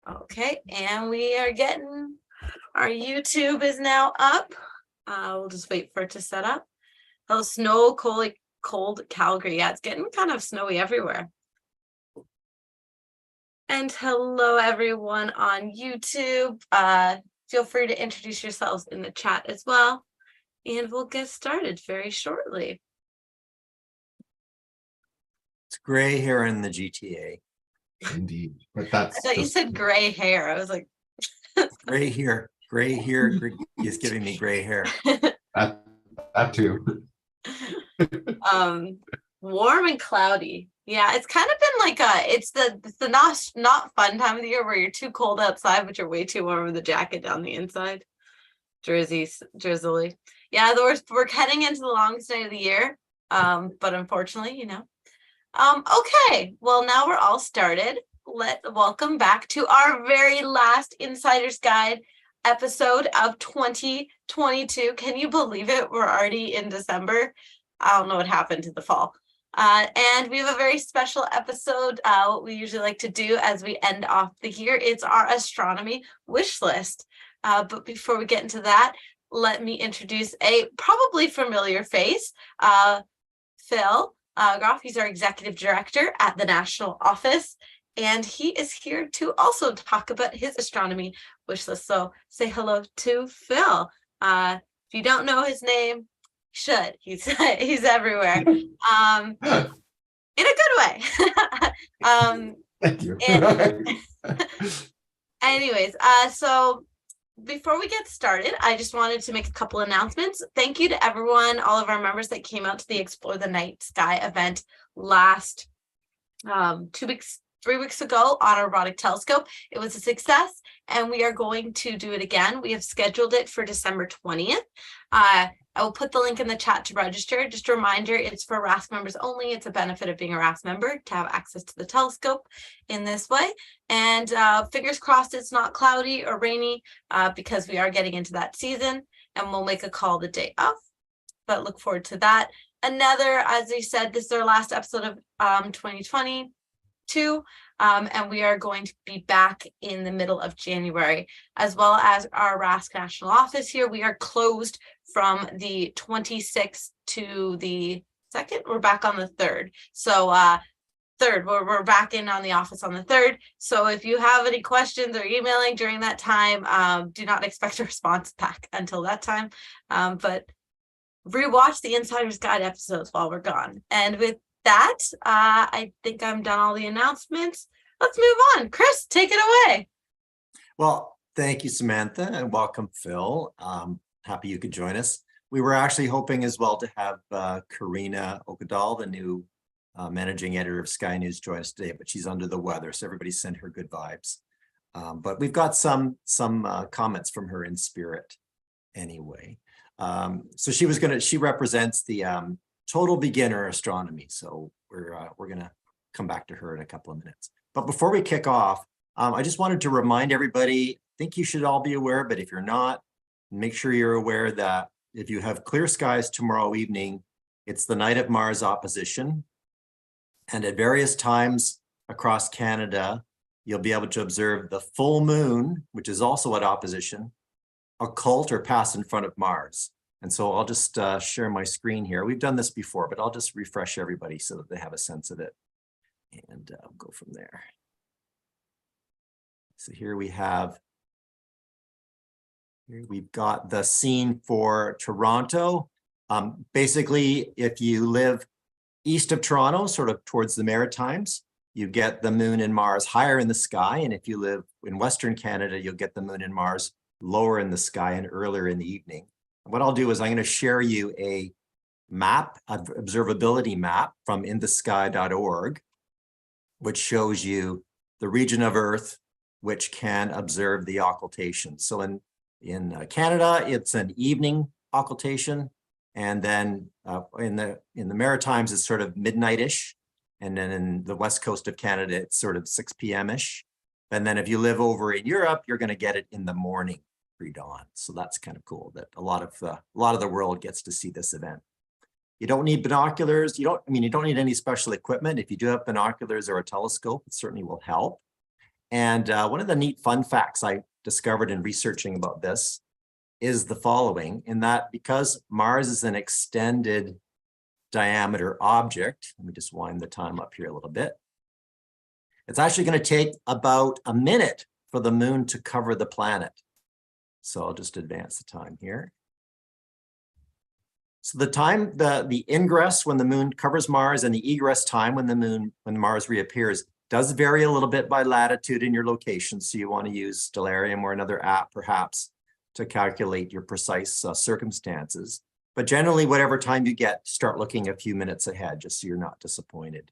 Okay, and we are getting our YouTube is now up. We'll just wait for it to set up. Oh, snow, cold Calgary. Yeah, it's getting kind of snowy everywhere. And hello, everyone on YouTube. Feel free to introduce yourselves in the chat as well. And we'll get started very shortly. It's gray hair in the GTA. Indeed, but that's. I thought you said gray hair. I was like, Gray hair. He's giving me gray hair. That too. Warm and cloudy. Yeah, it's kind of been like it's the not fun time of the year where you're too cold outside, but you're way too warm with the jacket down the inside. Drizzly. Yeah, we're heading into the longest night of the year. But unfortunately, okay, well, now we're all started. Welcome back to our very last Insider's Guide episode of 2022. Can you believe it? We're already in December. I don't know what happened to the fall. And we have a very special episode. What we usually like to do as we end off the year, it's our astronomy wish list. But before we get into that, let me introduce a probably familiar face, Phil Groff. He's our executive director at the National Office, and he is here to also talk about his astronomy wish list. So say hello to Phil. If you don't know his name, you should. He's everywhere. In a good way. Thank you. Anyways, so before we get started, I just wanted to make a couple announcements. Thank you to everyone, all of our members that came out to the Explore the Night Sky event last 3 weeks ago on our robotic telescope. It was a success, and we are going to do it again. We have scheduled it for December 20th. I will put the link in the chat to register. Just a reminder, it's for RASC members only. It's a benefit of being a RASC member to have access to the telescope in this way. And fingers crossed it's not cloudy or rainy because we are getting into that season, and we'll make a call the day of. But look forward to that. Another, as we said, this is our last episode of 2022. And we are going to be back in the middle of January, as well as our RASC National Office here. We are closed from the 26th to the 2nd. We're back on the 3rd. So 3rd, we're back in on the office on the 3rd. So if you have any questions or emailing during that time, do not expect a response back until that time. But rewatch the Insider's Guide episodes while we're gone. And with that, I think I'm done all the announcements. Let's move on. Chris, take it away. Well, thank you, Samantha, and welcome, Phil. Happy you could join us. We were actually hoping as well to have Karina Okadal, the new managing editor of Sky News, join us today, but she's under the weather, so everybody sent her good vibes. But we've got some comments from her in spirit anyway. So she represents the total beginner astronomy. So we're gonna come back to her in a couple of minutes. But before we kick off, I just wanted to remind everybody, I think you should all be aware, but if you're not, make sure you're aware that if you have clear skies tomorrow evening, it's the night of Mars opposition. And at various times across Canada, you'll be able to observe the full moon, which is also at opposition, occult or pass in front of Mars. And so I'll just share my screen here. We've done this before, but I'll just refresh everybody so that they have a sense of it. And I'll go from there. So here we've got the scene for Toronto. Basically, if you live east of Toronto, sort of towards the Maritimes, you get the moon and Mars higher in the sky. And if you live in Western Canada, you'll get the moon and Mars lower in the sky and earlier in the evening. What I'll do is I'm going to share you a map, an observability map from inthesky.org, which shows you the region of Earth which can observe the occultation. So in Canada, it's an evening occultation, and then in the Maritimes, it's sort of midnight-ish, and then in the west coast of Canada, it's sort of 6 p.m.-ish. And then if you live over in Europe, you're going to get it in the morning, pre-dawn. So that's kind of cool that a lot of the world gets to see this event. You don't need binoculars. You don't need any special equipment. If you do have binoculars or a telescope, it certainly will help. And one of the neat fun facts I discovered in researching about this is the following, in that because Mars is an extended diameter object, let me just wind the time up here a little bit. It's actually going to take about a minute for the moon to cover the planet. So I'll just advance the time here. So the time, the ingress when the moon covers Mars and the egress time when Mars reappears does vary a little bit by latitude in your location. So you want to use Stellarium or another app perhaps to calculate your precise circumstances. But generally, whatever time you get, start looking a few minutes ahead just so you're not disappointed.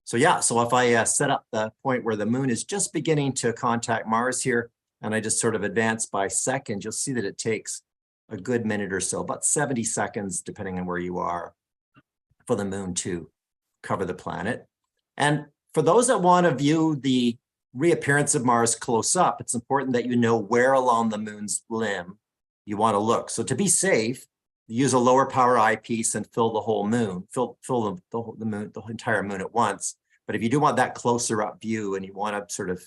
So yeah, so if I set up the point where the moon is just beginning to contact Mars here, and I just sort of advance by seconds, you'll see that it takes a good minute or so, about 70 seconds, depending on where you are, for the moon to cover the planet. And for those that want to view the reappearance of Mars close up, it's important that you know where along the moon's limb you want to look. So to be safe, use a lower power eyepiece and fill the whole moon, fill the entire moon at once. But if you do want that closer up view and you want to sort of,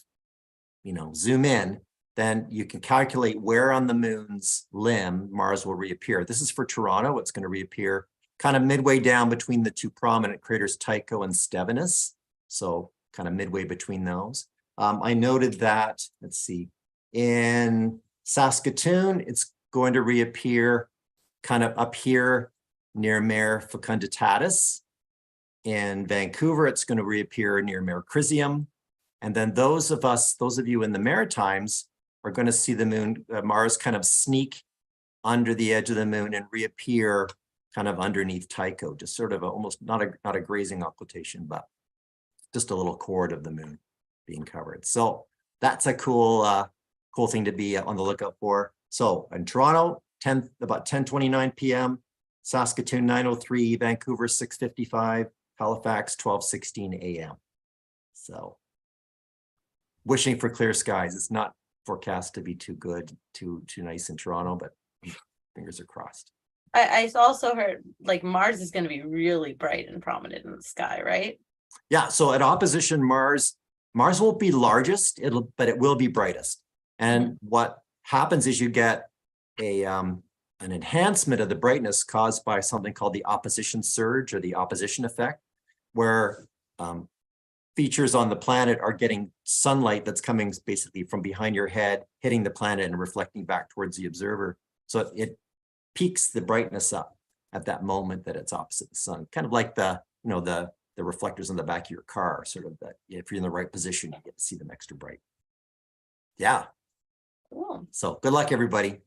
zoom in, then you can calculate where on the moon's limb Mars will reappear. This is for Toronto. It's going to reappear kind of midway down between the two prominent craters Tycho and Stevinus. So kind of midway between those. I noted that, let's see, in Saskatoon, it's going to reappear kind of up here near Mare Fecunditatis. In Vancouver, it's going to reappear near Mare Crisium. And then those of you in the Maritimes are going to see the moon, Mars kind of sneak under the edge of the moon and reappear kind of underneath Tycho, just sort of almost not a grazing occultation, but just a little chord of the moon being covered. So that's a cool thing to be on the lookout for. So in Toronto, about 10:29 p.m., Saskatoon 9:03, Vancouver 6:55, Halifax 12:16 a.m. So wishing for clear skies. It's not forecast to be too good, too nice in Toronto, but fingers are crossed. I also heard like Mars is going to be really bright and prominent in the sky, right? Yeah, so at opposition Mars won't be largest, but it will be brightest. And what happens is you get an enhancement of the brightness caused by something called the opposition surge or the opposition effect, where features on the planet are getting sunlight that's coming basically from behind your head, hitting the planet and reflecting back towards the observer. So it peaks the brightness up at that moment that it's opposite the sun, kind of like the reflectors on the back of your car, sort of that if you're in the right position, you get to see them extra bright. Yeah. Cool. So good luck, everybody.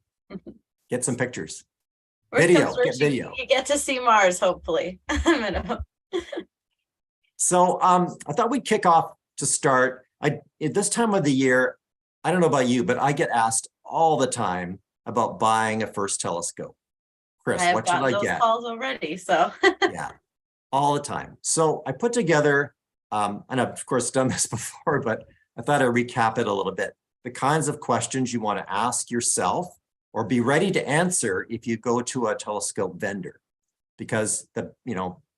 Get some pictures. Worst Video, comes worst, get video. You get to see Mars, hopefully. So I thought we'd kick off to start. At this time of the year, I don't know about you, but I get asked all the time about buying a first telescope. Chris, what should I get? Calls already, so yeah, all the time. So I put together, and I've of course done this before, but I thought I'd recap it a little bit. The kinds of questions you want to ask yourself or be ready to answer if you go to a telescope vendor, because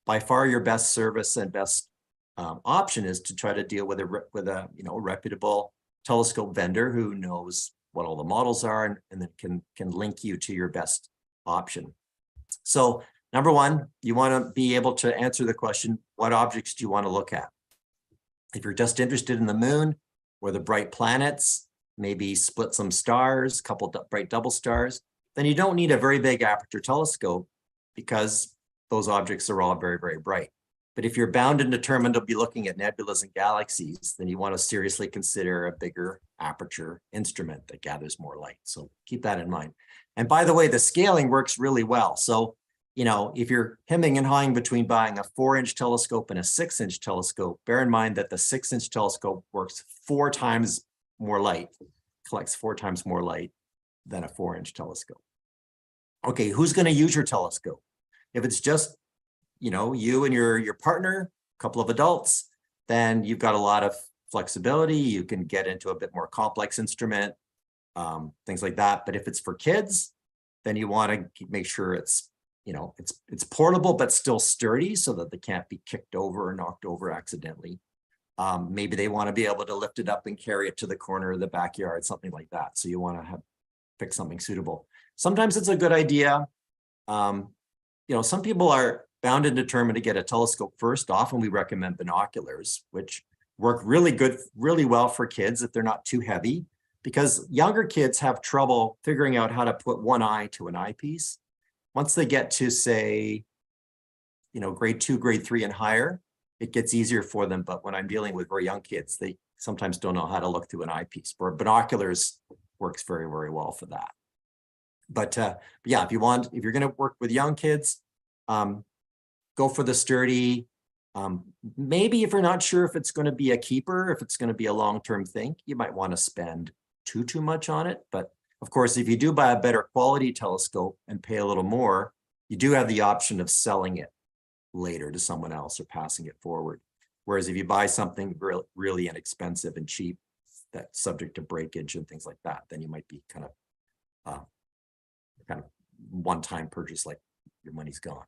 by far your best service and best option is to try to deal with a reputable telescope vendor who knows what all the models are and then can link you to your best option. So number one, you want to be able to answer the question, what objects do you want to look at? If you're just interested in the moon or the bright planets, maybe split some stars, a couple bright double stars, then you don't need a very big aperture telescope because those objects are all very, very bright. But if you're bound and determined to be looking at nebulas and galaxies, then you want to seriously consider a bigger aperture instrument that gathers more light. So keep that in mind. And by the way, the scaling works really well. So, if you're hemming and hawing between buying a 4-inch telescope and a 6-inch telescope, bear in mind that the 6-inch telescope works 4 times more light, collects 4 times more light than a 4-inch telescope. Okay, who's going to use your telescope? If it's just you and your partner, a couple of adults, then you've got a lot of flexibility. You can get into a bit more complex instrument, things like that. But if it's for kids, then you want to make sure it's portable but still sturdy so that they can't be kicked over or knocked over accidentally. Maybe they want to be able to lift it up and carry it to the corner of the backyard, something like that. So you want to pick something suitable. Sometimes it's a good idea. Some people are bound and determined to get a telescope first. Often we recommend binoculars, which work really well for kids if they're not too heavy, because younger kids have trouble figuring out how to put one eye to an eyepiece. Once they get to, say, grade 2, grade 3 and higher, it gets easier for them. But when I'm dealing with very young kids, they sometimes don't know how to look through an eyepiece. But binoculars works very, very well for that. But yeah, if you're going to work with young kids, go for the sturdy. Maybe if you're not sure if it's going to be a keeper, if it's going to be a long-term thing, you might want to spend too much on it. But of course, if you do buy a better quality telescope and pay a little more, you do have the option of selling it later to someone else or passing it forward. Whereas if you buy something really inexpensive and cheap, that's subject to breakage and things like that, then you might be kind of one-time purchase, like your money's gone.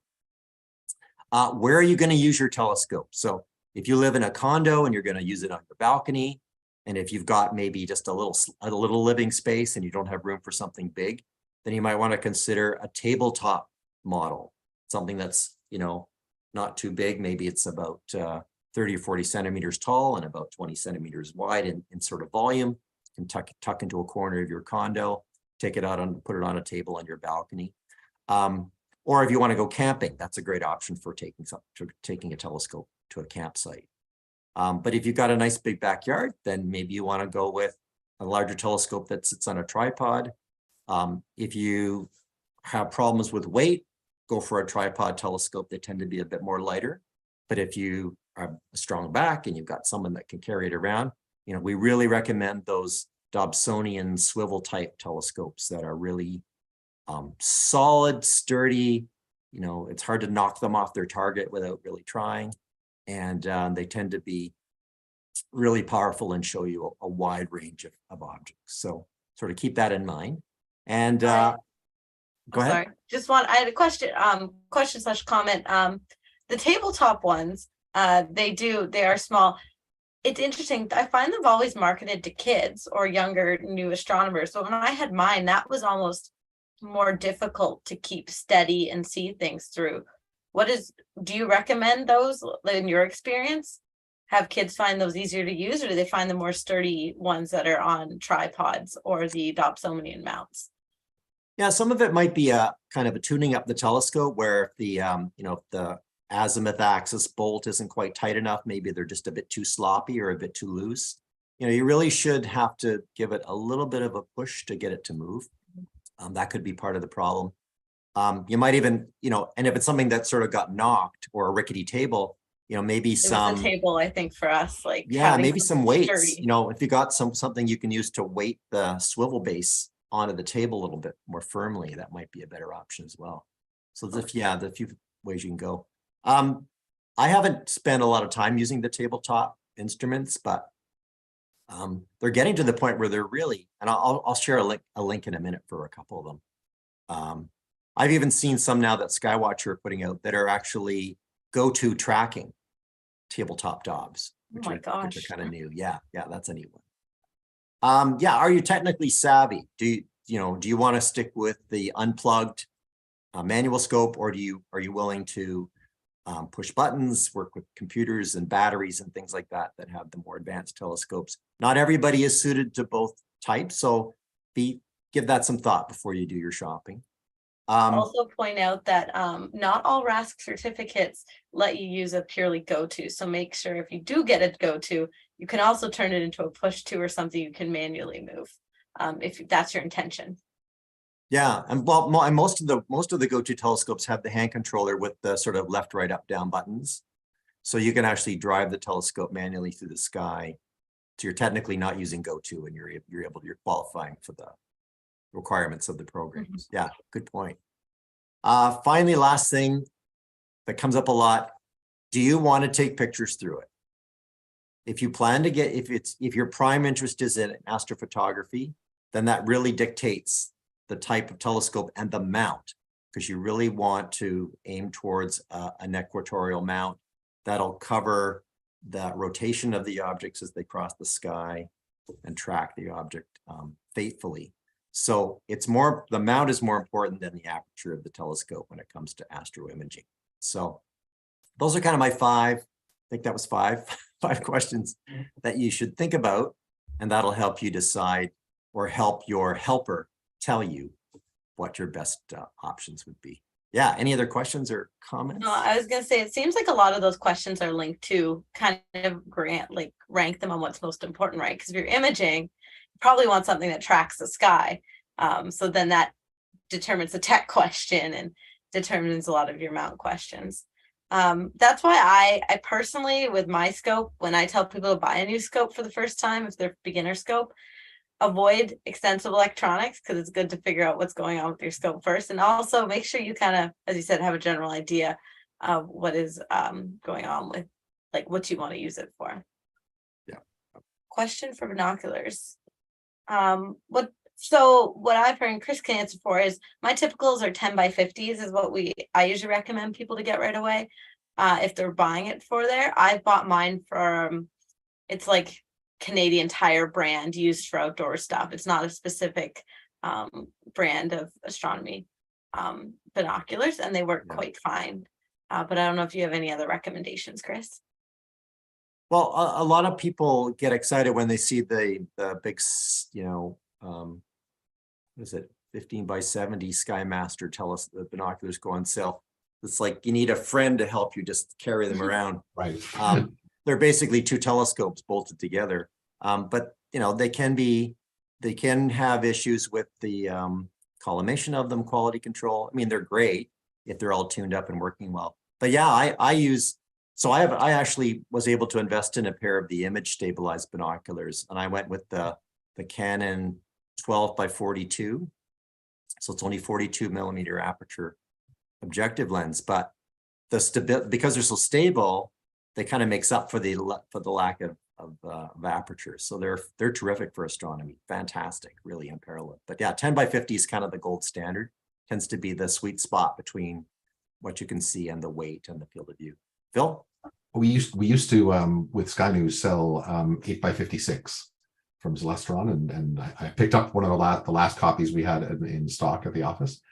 Where are you going to use your telescope? So if you live in a condo and you're going to use it on your balcony, and if you've got maybe just a little living space and you don't have room for something big, then you might want to consider a tabletop model, something that's, not too big. Maybe it's about 30 or 40 centimeters tall and about 20 centimeters wide in sort of volume. You can tuck into a corner of your condo, take it out and put it on a table on your balcony. Or if you want to go camping, that's a great option for taking a telescope to a campsite. But if you've got a nice big backyard, then maybe you want to go with a larger telescope that sits on a tripod. If you have problems with weight, go for a tripod telescope. They tend to be a bit more lighter. But if you are a strong back and you've got someone that can carry it around, we really recommend those Dobsonian swivel type telescopes that are really solid, sturdy. It's hard to knock them off their target without really trying. And they tend to be really powerful and show you a wide range of objects. So sort of keep that in mind. And go ahead. Sorry. I had a question/comment. The tabletop ones, they are small. It's interesting. I find them always marketed to kids or younger new astronomers. So when I had mine, that was almost more difficult to keep steady and see things through. Do you recommend those in your experience? Have kids find those easier to use, or do they find the more sturdy ones that are on tripods or the Dobsonian mounts? Yeah, some of it might be a kind of a tuning up the telescope where if the the azimuth axis bolt isn't quite tight enough, maybe they're just a bit too sloppy or a bit too loose. You really should have to give it a little bit of a push to get it to move. That could be part of the problem. You might even, and if it's something that sort of got knocked or a rickety table, maybe It was a table, I think, for us, maybe some weights, sturdy. If you got something you can use to weight the swivel base onto the table a little bit more firmly, that might be a better option as well. So the few ways you can go. I haven't spent a lot of time using the tabletop instruments, but they're getting to the point where they're really, and I'll share a link in a minute for a couple of them. I've even seen some now that Skywatcher are putting out that are actually go-to tracking tabletop Dobs, which are kind of new. Yeah, that's a neat one. Are you technically savvy? Do you want to stick with the unplugged manual scope, or are you willing to push buttons, work with computers and batteries and things like that have the more advanced telescopes? Not everybody is suited to both types, so give that some thought before you do your shopping. Also point out that not all RASC certificates let you use a purely go-to. So make sure if you do get a go-to, you can also turn it into a push-to or something you can manually move, if that's your intention. Yeah, and most of the go-to telescopes have the hand controller with the sort of left, right, up, down buttons, so you can actually drive the telescope manually through the sky. So you're technically not using go-to, and you're qualifying for the requirements of the programs. Yeah, good point. Finally, last thing that comes up a lot: do you want to take pictures through it? If you plan to if your prime interest is in astrophotography, then that really dictates the type of telescope and the mount, because you really want to aim towards an equatorial mount that'll cover rotation of the objects as they cross the sky and track the object faithfully. So it's more, the mount is more important than the aperture of the telescope when it comes to astroimaging. So those are kind of my five, I think that was five questions that you should think about, and that'll help you decide or help your helper tell you what your best options would be. Yeah, any other questions or comments? No, I was gonna say, it seems like a lot of those questions are linked to kind of rank them on what's most important, right? Because if you're imaging, you probably want something that tracks the sky. So then that determines the tech question and determines a lot of your mount questions. That's why I personally, with my scope, when I tell people to buy a new scope for the first time, if they're beginner scope, avoid extensive electronics, because it's good to figure out what's going on with your scope first, and also make sure you kind of, as you said, have a general idea of what is going on with, like, what you want to use it for. Yeah. Question for binoculars. What I've heard, and Chris can answer for, is my typicals are 10 by 50s is what I usually recommend people to get right away if they're buying it for there. I bought mine from, it's like Canadian Tire brand used for outdoor stuff. It's not a specific brand of astronomy binoculars, and they work quite fine. But I don't know if you have any other recommendations, Chris. Well, a lot of people get excited when they see the big, you know, what is it, 15 by 70 SkyMaster binoculars go on sale. It's like you need a friend to help you just carry them around. Right. They're basically two telescopes bolted together. But you know, they can have issues with the collimation of them, quality control. I mean, they're great if they're all tuned up and working well. But yeah, I actually was able to invest in a pair of the image stabilized binoculars, and I went with the Canon 12 by 42. So it's only 42 millimeter aperture objective lens, but the stability, because they're so stable, they kind of makes up for the lack of aperture. So they're terrific for astronomy. Fantastic, really unparalleled. But yeah, 10 by 50 is kind of the gold standard. Tends to be the sweet spot between what you can see and the weight and the field of view. Phil? We used to with Sky News sell 8 by 56 from Celestron, and I picked up one of the last copies we had in stock at the office.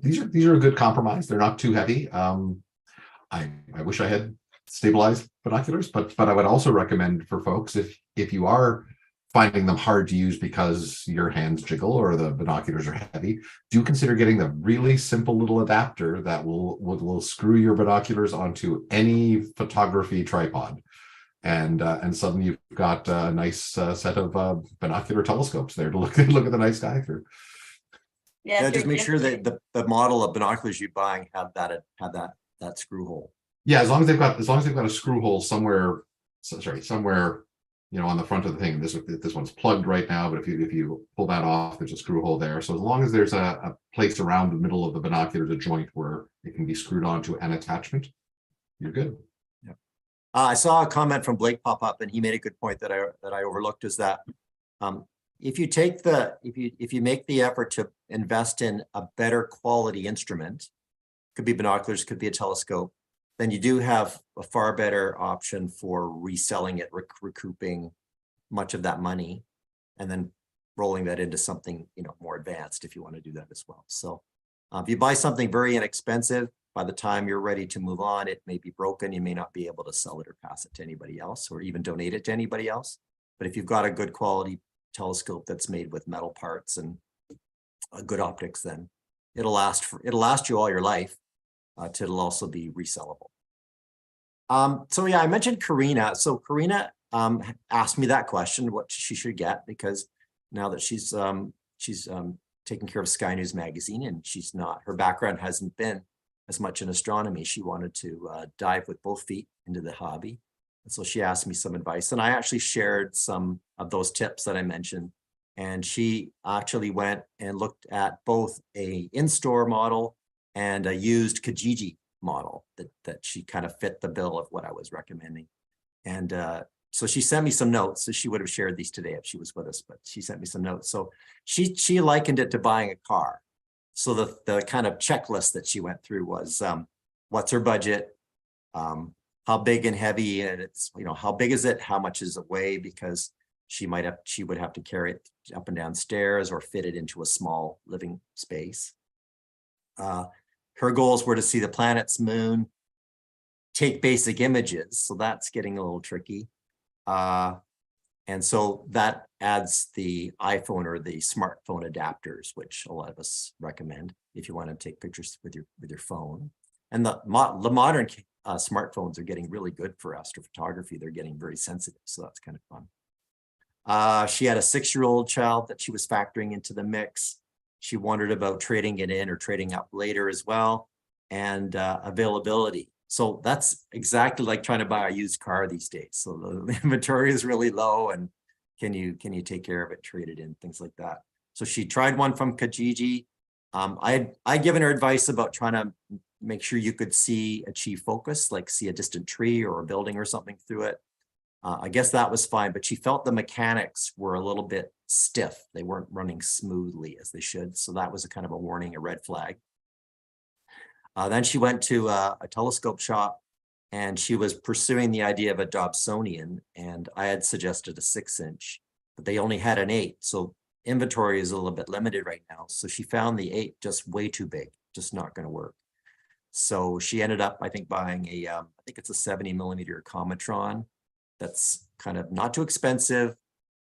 These are a good compromise. They're not too heavy. I wish I had stabilized binoculars, but I would also recommend for folks, if you are finding them hard to use because your hands jiggle or the binoculars are heavy, do consider getting the really simple little adapter that will screw your binoculars onto any photography tripod. And suddenly you've got a nice set of binocular telescopes there to look at the night sky through. Yeah, just make sure that the model of binoculars you're buying have that screw hole. Yeah, as long as they've got a screw hole somewhere, you know, on the front of the thing. This one's plugged right now, but if you pull that off, there's a screw hole there. So as long as there's a place around the middle of the binoculars, a joint where it can be screwed onto an attachment, you're good. Yeah. I saw a comment from Blake pop up, and he made a good point that I overlooked, is that if you make the effort to invest in a better quality instrument, could be binoculars, could be a telescope, then you do have a far better option for reselling it, recouping much of that money, and then rolling that into something, you know, more advanced if you want to do that as well. So if you buy something very inexpensive, by the time you're ready to move on, it may be broken. You may not be able to sell it or pass it to anybody else, or even donate it to anybody else. But if you've got a good quality telescope that's made with metal parts and good optics, then it'll last you all your life. It'll also be resellable. So yeah, I mentioned Karina. So Karina asked me that question, what she should get, because now that she's taking care of Sky News magazine, and her background hasn't been as much in astronomy. She wanted to dive with both feet into the hobby. And so she asked me some advice, and I actually shared some of those tips that I mentioned. And she actually went and looked at both a in-store model and a used Kijiji model that she kind of fit the bill of what I was recommending. And so she sent me some notes. So she would have shared these today if she was with us, but she sent me some notes. So she likened it to buying a car. So the kind of checklist that she went through was what's her budget? how big and heavy, and it's, you know, how big is it? How much is it weigh? Because she would have to carry it up and down stairs or fit it into a small living space. Her goals were to see the planet's moon, take basic images. So that's getting a little tricky. And so that adds the iPhone or the smartphone adapters, which a lot of us recommend if you want to take pictures with your phone. And the modern smartphones are getting really good for astrophotography. They're getting very sensitive, so that's kind of fun. She had a 6-year-old child that she was factoring into the mix. She wondered about trading it in or trading up later as well, and availability. So that's exactly like trying to buy a used car these days. So the inventory is really low, and can you take care of it, trade it in, things like that. So she tried one from Kijiji. I'd given her advice about trying to make sure you could achieve focus, like see a distant tree or a building or something through it. I guess that was fine, but she felt the mechanics were a little bit stiff. They weren't running smoothly as they should. So that was a kind of a warning, a red flag. Then she went to a telescope shop, and she was pursuing the idea of a Dobsonian, and I had suggested a 6-inch, but they only had an 8. So inventory is a little bit limited right now. So she found the 8 just way too big, just not going to work. So she ended up, I think, buying I think it's a 70mm Cometron. That's kind of not too expensive,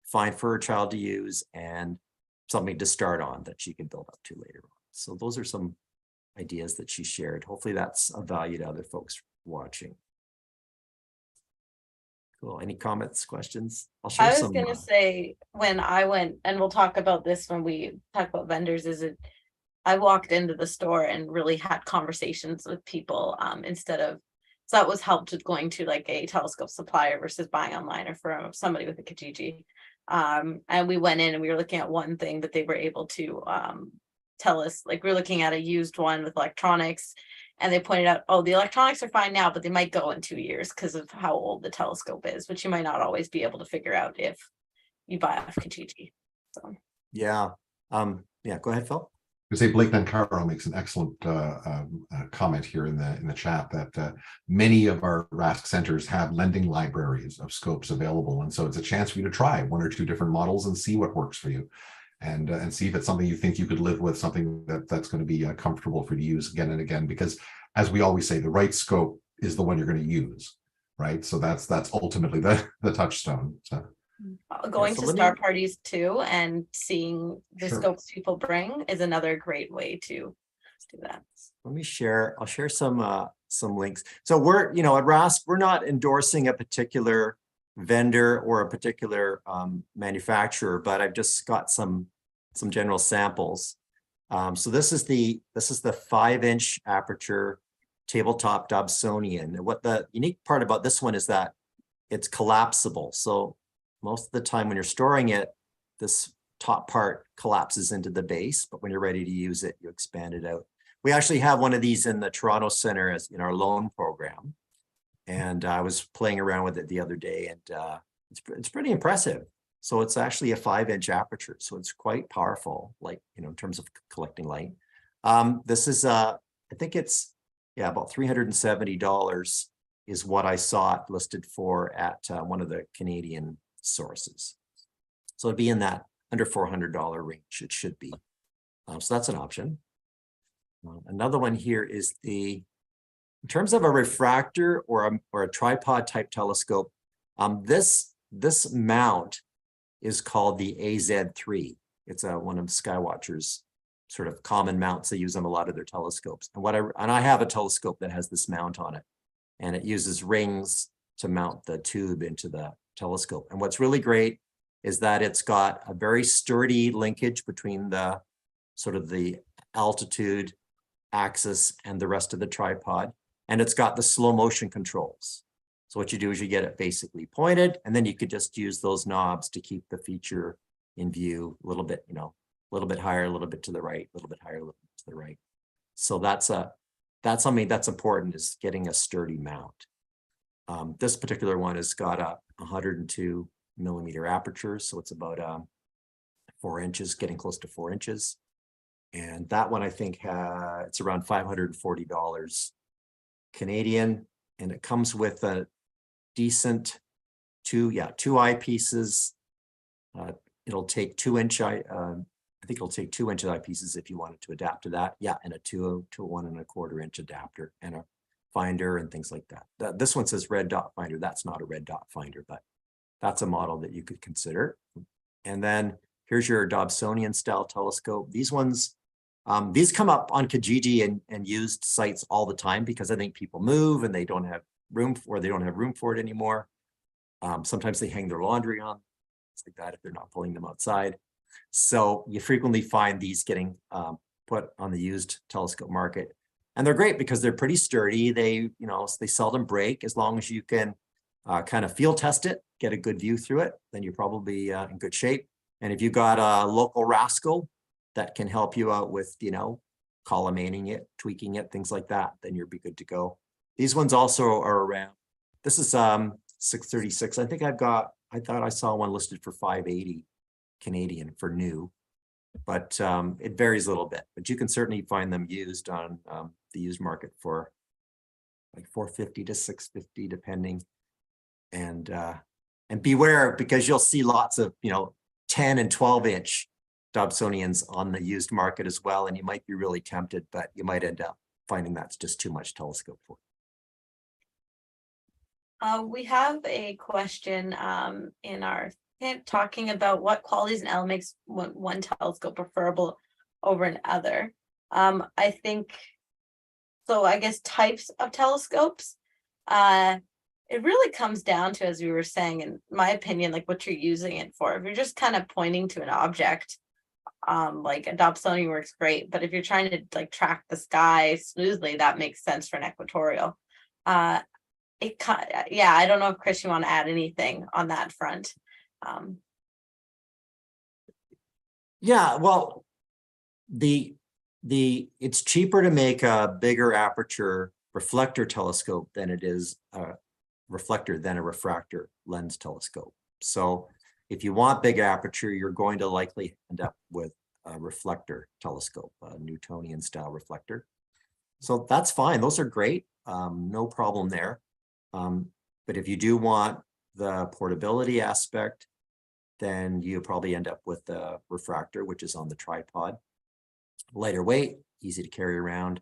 fine for her child to use, and something to start on that she can build up to later on. So those are some ideas that she shared. Hopefully that's of value to other folks watching. Cool. Any comments, questions? I'll share I was some. going to say, when I went, and we'll talk about this when we talk about vendors, I walked into the store and really had conversations with people instead of, so that was helped with going to like a telescope supplier versus buying online or from somebody with a Kijiji. And we went in and we were looking at one thing, but they were able to tell us, like, we're looking at a used one with electronics, and they pointed out, oh, the electronics are fine now, but they might go in 2 years because of how old the telescope is, which you might not always be able to figure out if you buy off Kijiji. So Yeah. Yeah, go ahead, Phil. I say Blake Nancaro makes an excellent comment here in the chat that many of our RASC centers have lending libraries of scopes available, and so it's a chance for you to try 1 or 2 different models and see what works for you, and see if it's something you think you could live with, something that's going to be comfortable for you to use again and again. Because, as we always say, the right scope is the one you're going to use, right? So that's ultimately the touchstone. So. Going to star parties too and seeing the Sure. scopes people bring is another great way to do that. Let me share. I'll share some links. So we're, at RASC, we're not endorsing a particular vendor or a particular manufacturer, but I've just got some general samples. So this is the 5-inch aperture tabletop Dobsonian. And what the unique part about this one is that it's collapsible. So most of the time when you're storing it, this top part collapses into the base, but when you're ready to use it, you expand it out. We actually have one of these in the Toronto Center as in our loan program. And I was playing around with it the other day, and it's pretty impressive. So it's actually a 5-inch aperture. So it's quite powerful, like, in terms of collecting light. This is, I think it's, about $370 is what I saw it listed for at one of the Canadian sources. So it'd be in that under $400 range, it should be. So that's an option. Another one here is in terms of a refractor or a tripod type telescope, this mount is called the AZ3. It's one of Skywatcher's sort of common mounts. They use on a lot of their telescopes. And I have a telescope that has this mount on it, and it uses rings to mount the tube into the telescope. And what's really great is that it's got a very sturdy linkage between the sort of the altitude axis and the rest of the tripod. And it's got the slow motion controls. So what you do is you get it basically pointed, and then you could just use those knobs to keep the feature in view a little bit, a little bit higher, a little bit to the right, a little bit higher, a little bit to the right. So that's something that's important, is getting a sturdy mount. This particular one has got a 102mm aperture, so it's about 4 inches, getting close to 4 inches. And that one, I think, it's around $540 Canadian, and it comes with a decent two eyepieces. It'll take 2-inch I think it'll take 2-inch eyepieces if you wanted to adapt to that. Yeah, and a 2 to 1.25-inch adapter and a finder and things like that. This one says red dot finder. That's not a red dot finder, but that's a model that you could consider. And then here's your Dobsonian style telescope. These ones, these come up on Kijiji and used sites all the time because I think people move and they don't have room for it anymore. Sometimes they hang their laundry on, things like that if they're not pulling them outside. So you frequently find these getting put on the used telescope market. And they're great because they're pretty sturdy. They seldom break as long as you can kind of field test it, get a good view through it, then you're probably in good shape. And if you've got a local rascal that can help you out with, collimating it, tweaking it, things like that, then you'll be good to go. These ones also are around, this is 636. I think I thought I saw one listed for 580 Canadian for new, but it varies a little bit, but you can certainly find them used on the used market for like 450 to 650 depending. And beware, because you'll see lots of 10 and 12-inch Dobsonians on the used market as well, and you might be really tempted, but you might end up finding that's just too much telescope for you. We have a question in our talking about what qualities and elements makes one telescope preferable over another. I think so. I guess types of telescopes. It really comes down to, as we were saying, in my opinion, like what you're using it for. If you're just kind of pointing to an object, like a Dobsonian works great, but if you're trying to like track the sky smoothly, that makes sense for an equatorial. I don't know if Chris, you want to add anything on that front. Yeah, well, it's cheaper to make a bigger aperture reflector telescope than it is a refractor lens telescope. So if you want big aperture, you're going to likely end up with a reflector telescope, a Newtonian style reflector. So that's fine. Those are great. No problem there. But if you do want the portability aspect, then you probably end up with the refractor, which is on the tripod. Lighter weight, easy to carry around.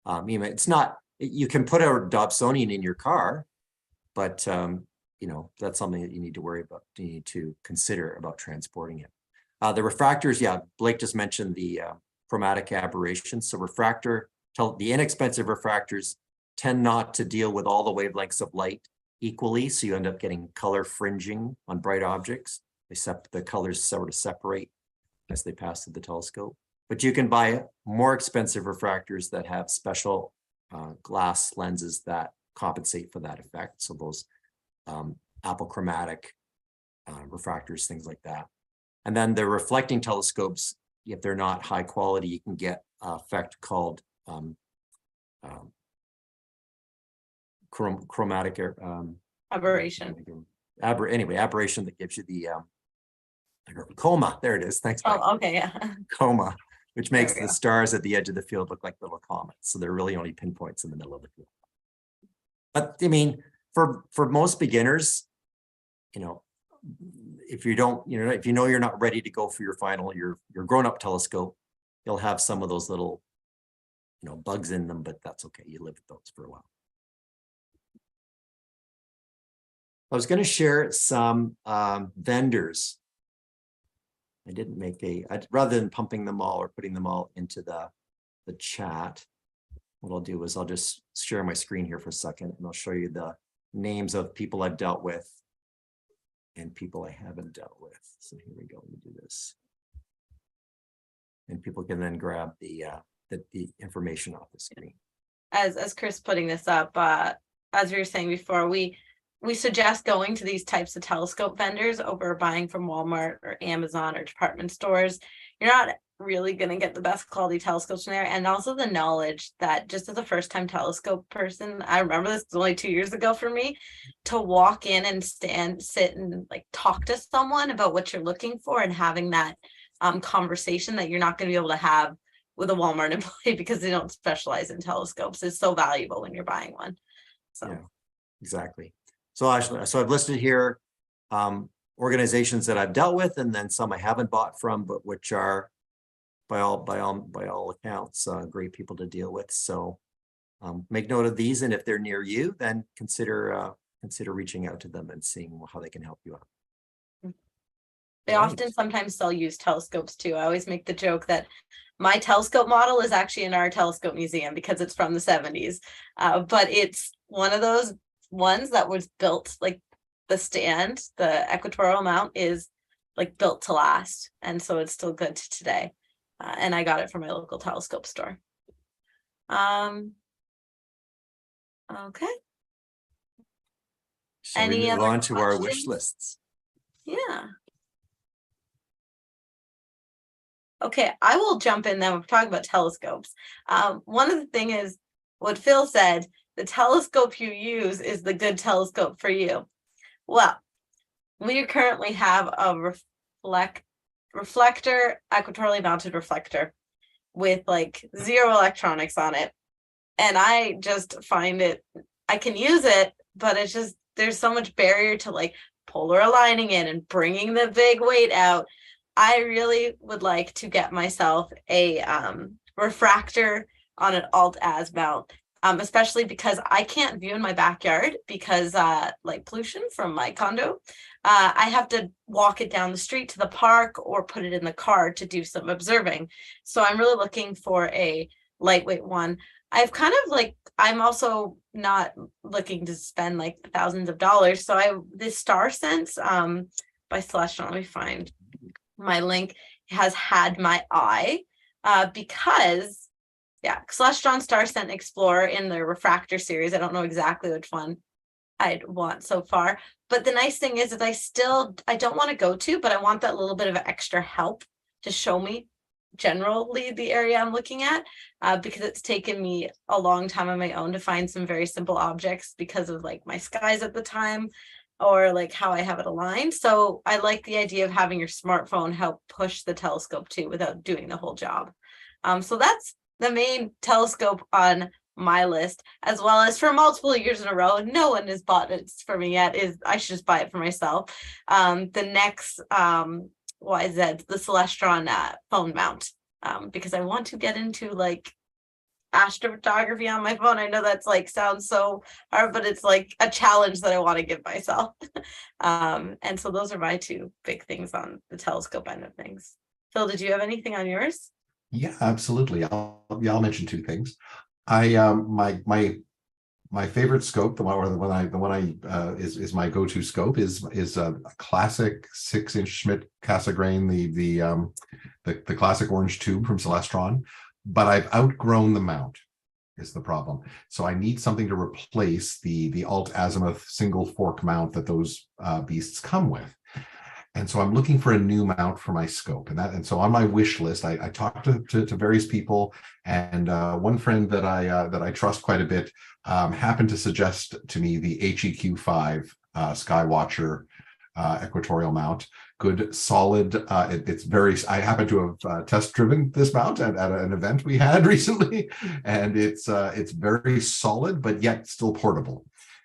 It's not, you can put a Dobsonian in your car, but that's something that you need to worry about. You need to consider about transporting it. The refractors, yeah, Blake just mentioned the chromatic aberrations. So the inexpensive refractors tend not to deal with all the wavelengths of light equally. So you end up getting color fringing on bright objects. The colors sort of separate as they pass through the telescope. But you can buy more expensive refractors that have special glass lenses that compensate for that effect. So those apochromatic refractors, things like that. And then the reflecting telescopes, if they're not high quality, you can get an effect called chromatic Aberration. Aberration that gives you the coma. There it is. Thanks. Oh, okay, yeah. Coma, which makes the go. stars at the edge of the field look like little comets. So they're really only pinpoints in the middle of the field. But I mean, for most beginners, if you don't, if you're not ready to go for your final, your grown-up telescope, you'll have some of those little, bugs in them, but that's okay. You live with those for a while. I was going to share some vendors. I didn't make rather than pumping them all or putting them all into the chat, what I'll do is I'll just share my screen here for a second and I'll show you the names of people I've dealt with and people I haven't dealt with. So here we go. Let me do this. And people can then grab the information off the screen. As Chris putting this up, as we were saying before, we suggest going to these types of telescope vendors over buying from Walmart or Amazon or department stores. You're not really going to get the best quality telescopes from there. And also the knowledge that just as a first-time telescope person, I remember this was only 2 years ago for me, to walk in and sit and like talk to someone about what you're looking for and having that conversation that you're not going to be able to have with a Walmart employee because they don't specialize in telescopes is so valuable when you're buying one. So. Yeah. exactly. So actually, so I've listed here organizations that I've dealt with, and then some I haven't bought from, but which are by all accounts great people to deal with. So make note of these, and if they're near you, then consider reaching out to them and seeing how they can help you out. They often sometimes sell used telescopes too. I always make the joke that my telescope model is actually in our telescope museum because it's from the 70s. But it's one of those ones that was built, like the stand, the equatorial mount is like built to last. And so it's still good to today. And I got it from my local telescope store. Okay. Shall we move on to our wish lists? Yeah. Okay, I will jump in then. We're talking about telescopes. One of the things is what Phil said, the telescope you use is the good telescope for you. Well, we currently have a reflector, equatorially mounted reflector with like 0 electronics on it. And I just find I can use it, but it's just, there's so much barrier to like polar aligning it and bringing the big weight out. I really would like to get myself a refractor on an alt-az mount, especially because I can't view in my backyard because like pollution from my condo. I have to walk it down the street to the park or put it in the car to do some observing. So I'm really looking for a lightweight one. I've kind of like, I'm also not looking to spend like thousands of dollars. So this Star Sense by Celestial, let me find my link, has had my eye because Celestron, Star Scent, Explorer in the refractor series. I don't know exactly which one I'd want so far, but the nice thing is that I don't want to go to, but I want that little bit of extra help to show me generally the area I'm looking at because it's taken me a long time on my own to find some very simple objects because of like my skies at the time or like how I have it aligned. So I like the idea of having your smartphone help push the telescope too without doing the whole job. So that's the main telescope on my list, as well as for multiple years in a row. No one has bought it for me yet. I should just buy it for myself. The next YZ, the Celestron phone mount, because I want to get into like astrophotography on my phone. I know that's like sounds so hard, but it's like a challenge that I want to give myself. And so those are my 2 big things on the telescope end of things. Phil, did you have anything on yours? Yeah, absolutely. I'll mention 2 things. My favorite scope, the one I is my go-to scope is a classic 6-inch Schmidt Cassegrain, the classic orange tube from Celestron. But I've outgrown the mount is the problem. So I need something to replace the alt azimuth single fork mount that those beasts come with. And so I'm looking for a new mount for my scope. And so on my wish list, I talked to various people, and one friend that I trust quite a bit happened to suggest to me the HEQ5 Skywatcher equatorial mount. Good, solid. It's very. I happen to have test driven this mount at an event we had recently, and it's very solid, but yet still portable.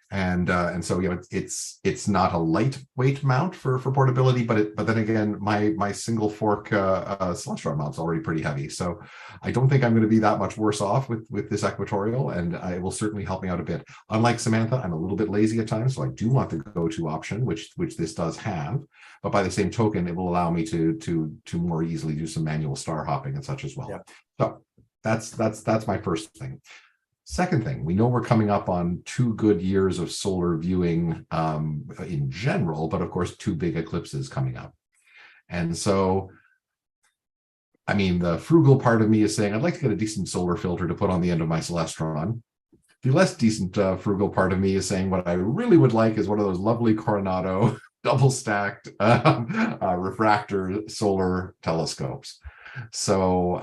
And so it's not a lightweight mount for portability, but then again, my single fork Celestron mount's already pretty heavy, so I don't think I'm going to be that much worse off with this equatorial, and it will certainly help me out a bit. Unlike Samantha, I'm a little bit lazy at times, so I do want the go-to option, which this does have. But by the same token, it will allow me to more easily do some manual star hopping and such as well. Yeah. So that's my first thing. Second thing, we know we're coming up on 2 good years of solar viewing in general, but of course 2 big eclipses coming up. And so, I mean, the frugal part of me is saying I'd like to get a decent solar filter to put on the end of my Celestron. The less decent frugal part of me is saying what I really would like is one of those lovely Coronado double stacked refractor solar telescopes. So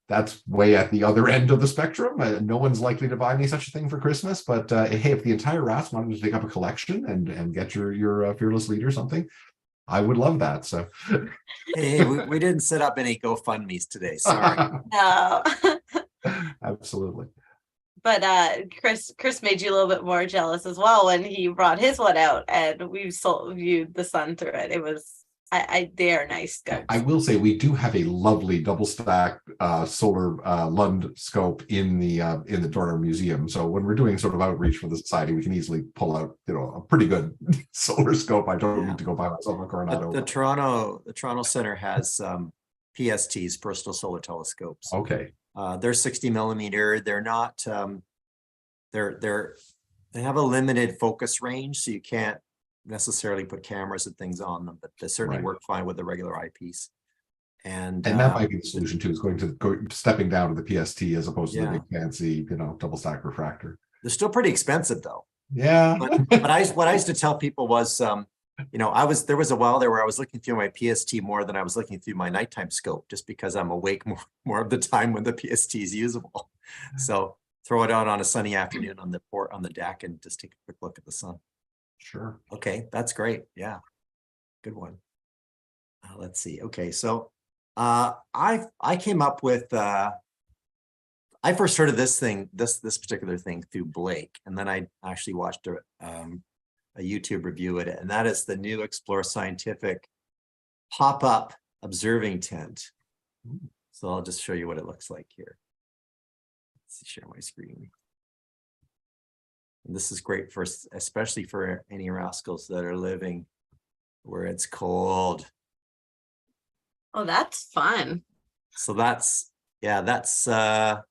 that's way at the other end of the spectrum. No one's likely to buy me such a thing for Christmas, but hey, if the entire RAS wanted to take up a collection and get your fearless leader something, I would love that. So hey, we didn't set up any GoFundMe's today. Sorry. No. Absolutely. But Chris made you a little bit more jealous as well when he brought his one out and we viewed the sun through it. It was they are nice scopes. I will say we do have a lovely double stack solar Lund scope in the Dorner Museum. So when we're doing sort of outreach for the society, we can easily pull out, you know, a pretty good solar scope. I don't need to go buy myself a Coronado. The Toronto Center has PSTs, personal solar telescopes. Okay. They're 60 millimeter. They're not they have a limited focus range, so you can't necessarily put cameras and things on them, but they certainly work fine with the regular eyepiece. And that might be the solution too, is stepping down to the PST as opposed to the big fancy, you know, double stack refractor. They're still pretty expensive though. Yeah. But what I used to tell people was, you know, there was a while there where I was looking through my PST more than I was looking through my nighttime scope, just because I'm awake more of the time when the PST is usable. So throw it out on a sunny afternoon on the deck and just take a quick look at the sun. Sure. Okay, that's great. Yeah, good one. Let's see. Okay, so I came up with I first heard of this particular thing through Blake, and then I actually watched a YouTube review of it, and that is the new Explore Scientific pop-up observing tent. So I'll just show you what it looks like here. Let's see, share my screen. And this is great for, especially for any rascals that are living where it's cold. Oh, that's fun. So that's, yeah, that's, I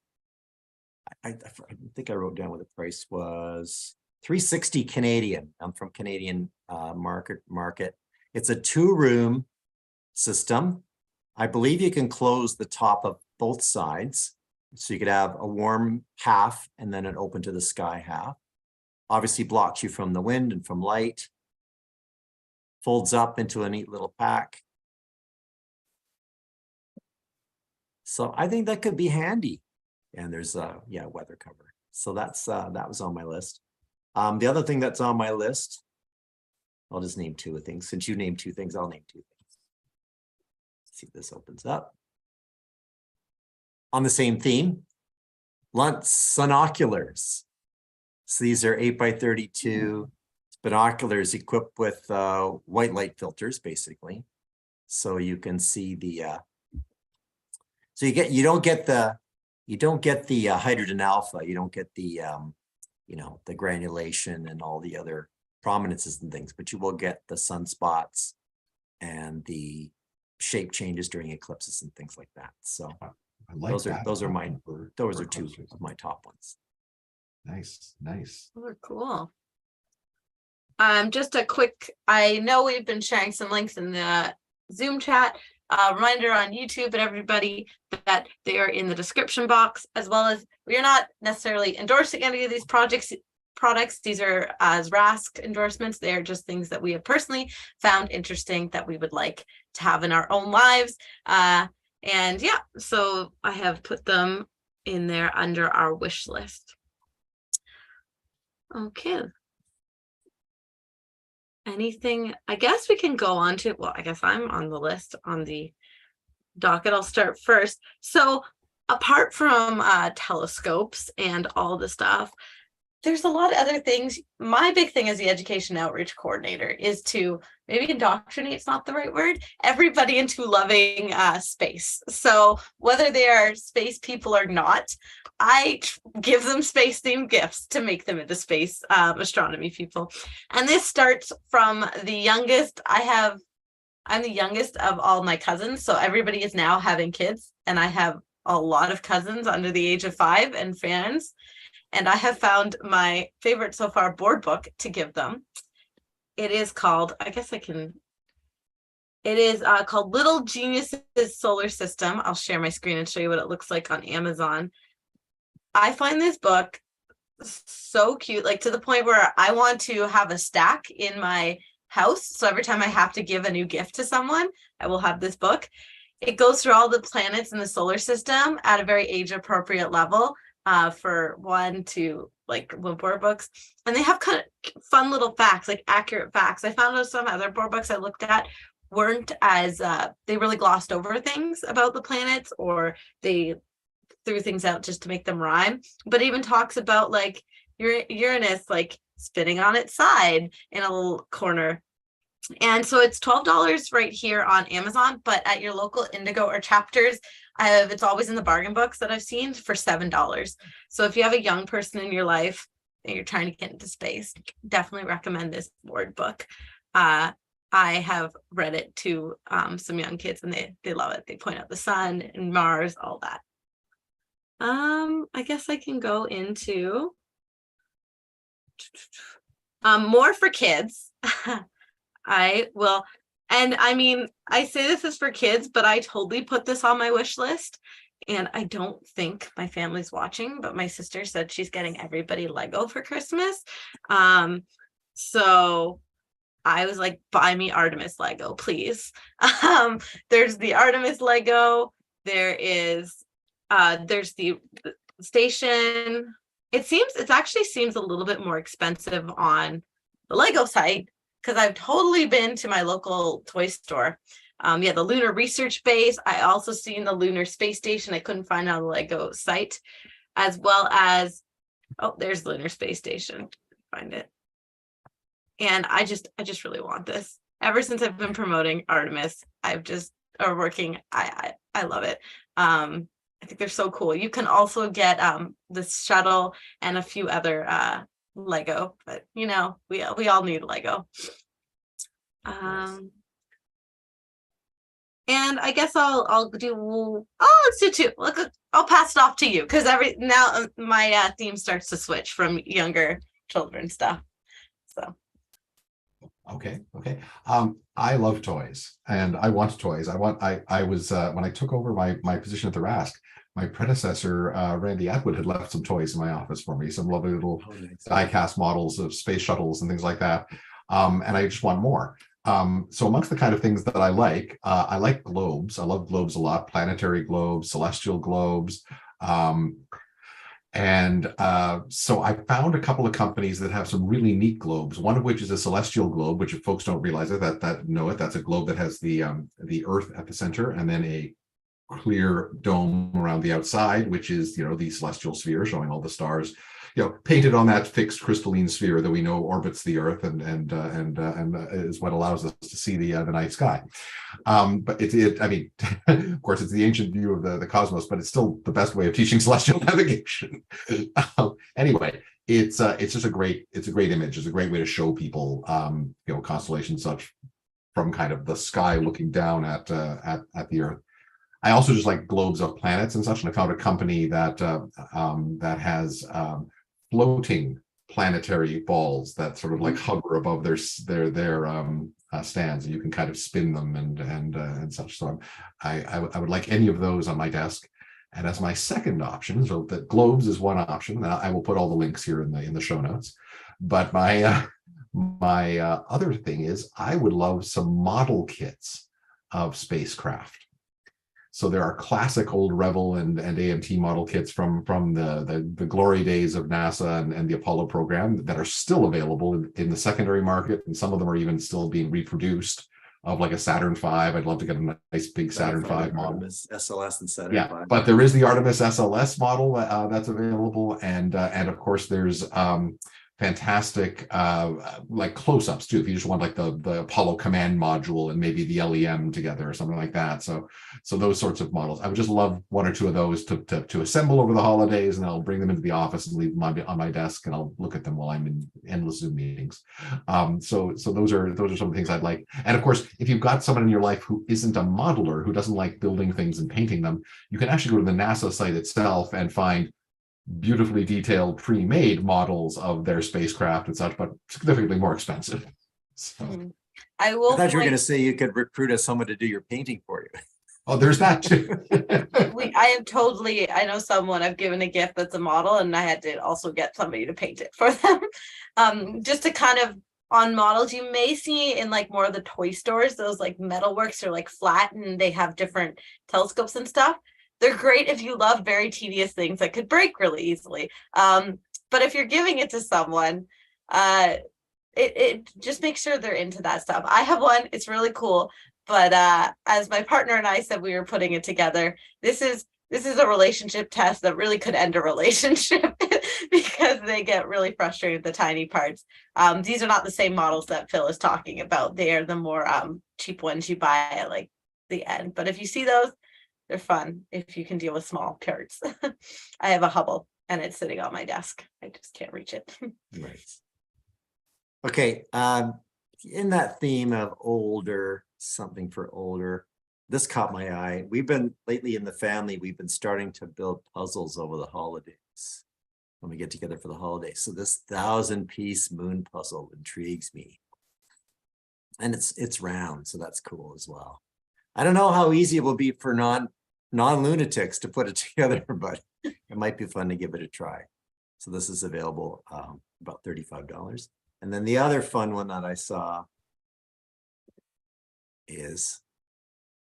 think I wrote down what the price was. $360 Canadian. I'm from Canadian market. It's a 2-room system. I believe you can close the top of both sides. So you could have a warm half and then an open to the sky half. Obviously blocks you from the wind and from light. Folds up into a neat little pack. So I think that could be handy. And there's weather cover. So that's that was on my list. The other thing that's on my list, I'll just name 2 things. Since you named 2 things, I'll name 2 things. Let's see if this opens up. On the same theme, Lunt Sunoculars. So these are 8x32 binoculars equipped with white light filters, basically. So you can see the so you don't get the hydrogen alpha, you don't get the you know, the granulation and all the other prominences and things, but you will get the sunspots and the shape changes during eclipses and things like that. So I like those are 2 of my top ones. Nice. Oh, cool. Just a quick, I know we've been sharing some links in the Zoom chat. Reminder on YouTube and everybody that they are in the description box, as well as we are not necessarily endorsing any of these products. These are as RASC endorsements. They are just things that we have personally found interesting that we would like to have in our own lives. And yeah, so I have put them in there under our wish list. Okay. Anything, I guess we can go on to, well, I guess I'm on the list on the docket. I'll start first. So apart from telescopes and all the stuff, there's a lot of other things. My big thing as the education outreach coordinator is to maybe indoctrinate, it's not the right word, everybody into loving space. So whether they are space people or not, I give them space themed gifts to make them into space astronomy people. And this starts from the youngest. I'm the youngest of all my cousins. So everybody is now having kids, and I have a lot of cousins under the age of 5 and fans. And I have found my favorite so far board book to give them. It is called, it is called Little Geniuses Solar System. I'll share my screen and show you what it looks like on Amazon. I find this book so cute, like to the point where I want to have a stack in my house. So every time I have to give a new gift to someone, I will have this book. It goes through all the planets in the solar system at a very age appropriate level. For 1 to like board books, and they have kind of fun little facts, like accurate facts. I found out some other board books I looked at weren't as they really glossed over things about the planets, or they threw things out just to make them rhyme, but even talks about like Uranus like spinning on its side in a little corner. And so it's $12 right here on Amazon, but at your local Indigo or Chapters, it's always in the bargain books that I've seen for $7. So if you have a young person in your life and you're trying to get into space, definitely recommend this board book. I have read it to some young kids and they love it. They point out the sun and Mars, all that. I guess I can go into more for kids. I will, and I mean, I say this is for kids, but I totally put this on my wish list, and I don't think my family's watching, but my sister said she's getting everybody Lego for Christmas. So I was like, buy me Artemis Lego, please. There's the Artemis Lego. There's the station. It actually seems a little bit more expensive on the Lego site, because I've totally been to my local toy store. The Lunar Research Base. I also seen the Lunar Space Station. I couldn't find it on the Lego site, as well as, oh, there's the Lunar Space Station. Find it. And I just really want this. Ever since I've been promoting Artemis, I love it. I think they're so cool. You can also get the shuttle and a few other Lego, but you know, we all need Lego. And I guess let's do two. Look, I'll pass it off to you, because now my theme starts to switch from younger children stuff. So Okay. I love toys, and I want toys. I was when I took over my position at the RASC, my predecessor, Randy Atwood, had left some toys in my office for me, some lovely little die-cast models of space shuttles and things like that. And I just want more. So amongst the kind of things that I like globes. I love globes a lot, planetary globes, celestial globes. So I found a couple of companies that have some really neat globes, one of which is a celestial globe, which if folks don't realize that's a globe that has the Earth at the center, and then a clear dome around the outside, which is, the celestial sphere showing all the stars, painted on that fixed crystalline sphere that we know orbits the Earth and is what allows us to see the night sky. But of course, it's the ancient view of the cosmos, but it's still the best way of teaching celestial navigation. Anyway, it's just a great image. It's a great way to show people, constellations such from kind of the sky looking down at the Earth. I also just like globes of planets and such, and I found a company that has floating planetary balls that sort of like hover above their stands, and you can kind of spin them and such. So I would like any of those on my desk. And as my second option, so that globes is one option, and I will put all the links here in the show notes. But my other thing is I would love some model kits of spacecraft. So there are classic old Rebel and AMT model kits from the glory days of NASA and the Apollo program that are still available in the secondary market, and some of them are even still being reproduced, of like a Saturn V. I'd love to get a nice big Saturn V model. Artemis SLS and Saturn V. But there is the Artemis SLS model that's available, and of course there's fantastic like close-ups too, if you just want like the Apollo command module and maybe the LEM together or something like that. So those sorts of models, I would just love one or two of those to assemble over the holidays, and I'll bring them into the office and leave them on my desk, and I'll look at them while I'm in endless Zoom meetings. So those are some of the things I'd like. And of course, if you've got someone in your life who isn't a modeler, who doesn't like building things and painting them, you can actually go to the NASA site itself and find beautifully detailed pre-made models of their spacecraft and such, but significantly more expensive. So I thought you were going to say you could recruit someone to do your painting for you. Oh, there's that too. I know someone, I've given a gift that's a model, and I had to also get somebody to paint it for them. Just to kind of, on models, you may see in like more of the toy stores, those like metalworks are like flat and they have different telescopes and stuff. They're great if you love very tedious things that could break really easily. But if you're giving it to someone, it just makes sure they're into that stuff. I have one, it's really cool. But as my partner and I said, we were putting it together. This is this is a relationship test that really could end a relationship because they get really frustrated with the tiny parts. These are not the same models that Phil is talking about. They are the more cheap ones you buy at like the end. But if you see those, they're fun if you can deal with small parts. I have a Hubble and it's sitting on my desk. I just can't reach it. Right. Okay. In that theme of older, something for older, this caught my eye. We've been lately in the family, we've been starting to build puzzles over the holidays when we get together for the holidays. So this 1,000-piece moon puzzle intrigues me. And it's round, so that's cool as well. I don't know how easy it will be for non-lunatics to put it together, but it might be fun to give it a try. So this is available about $35. And then the other fun one that I saw is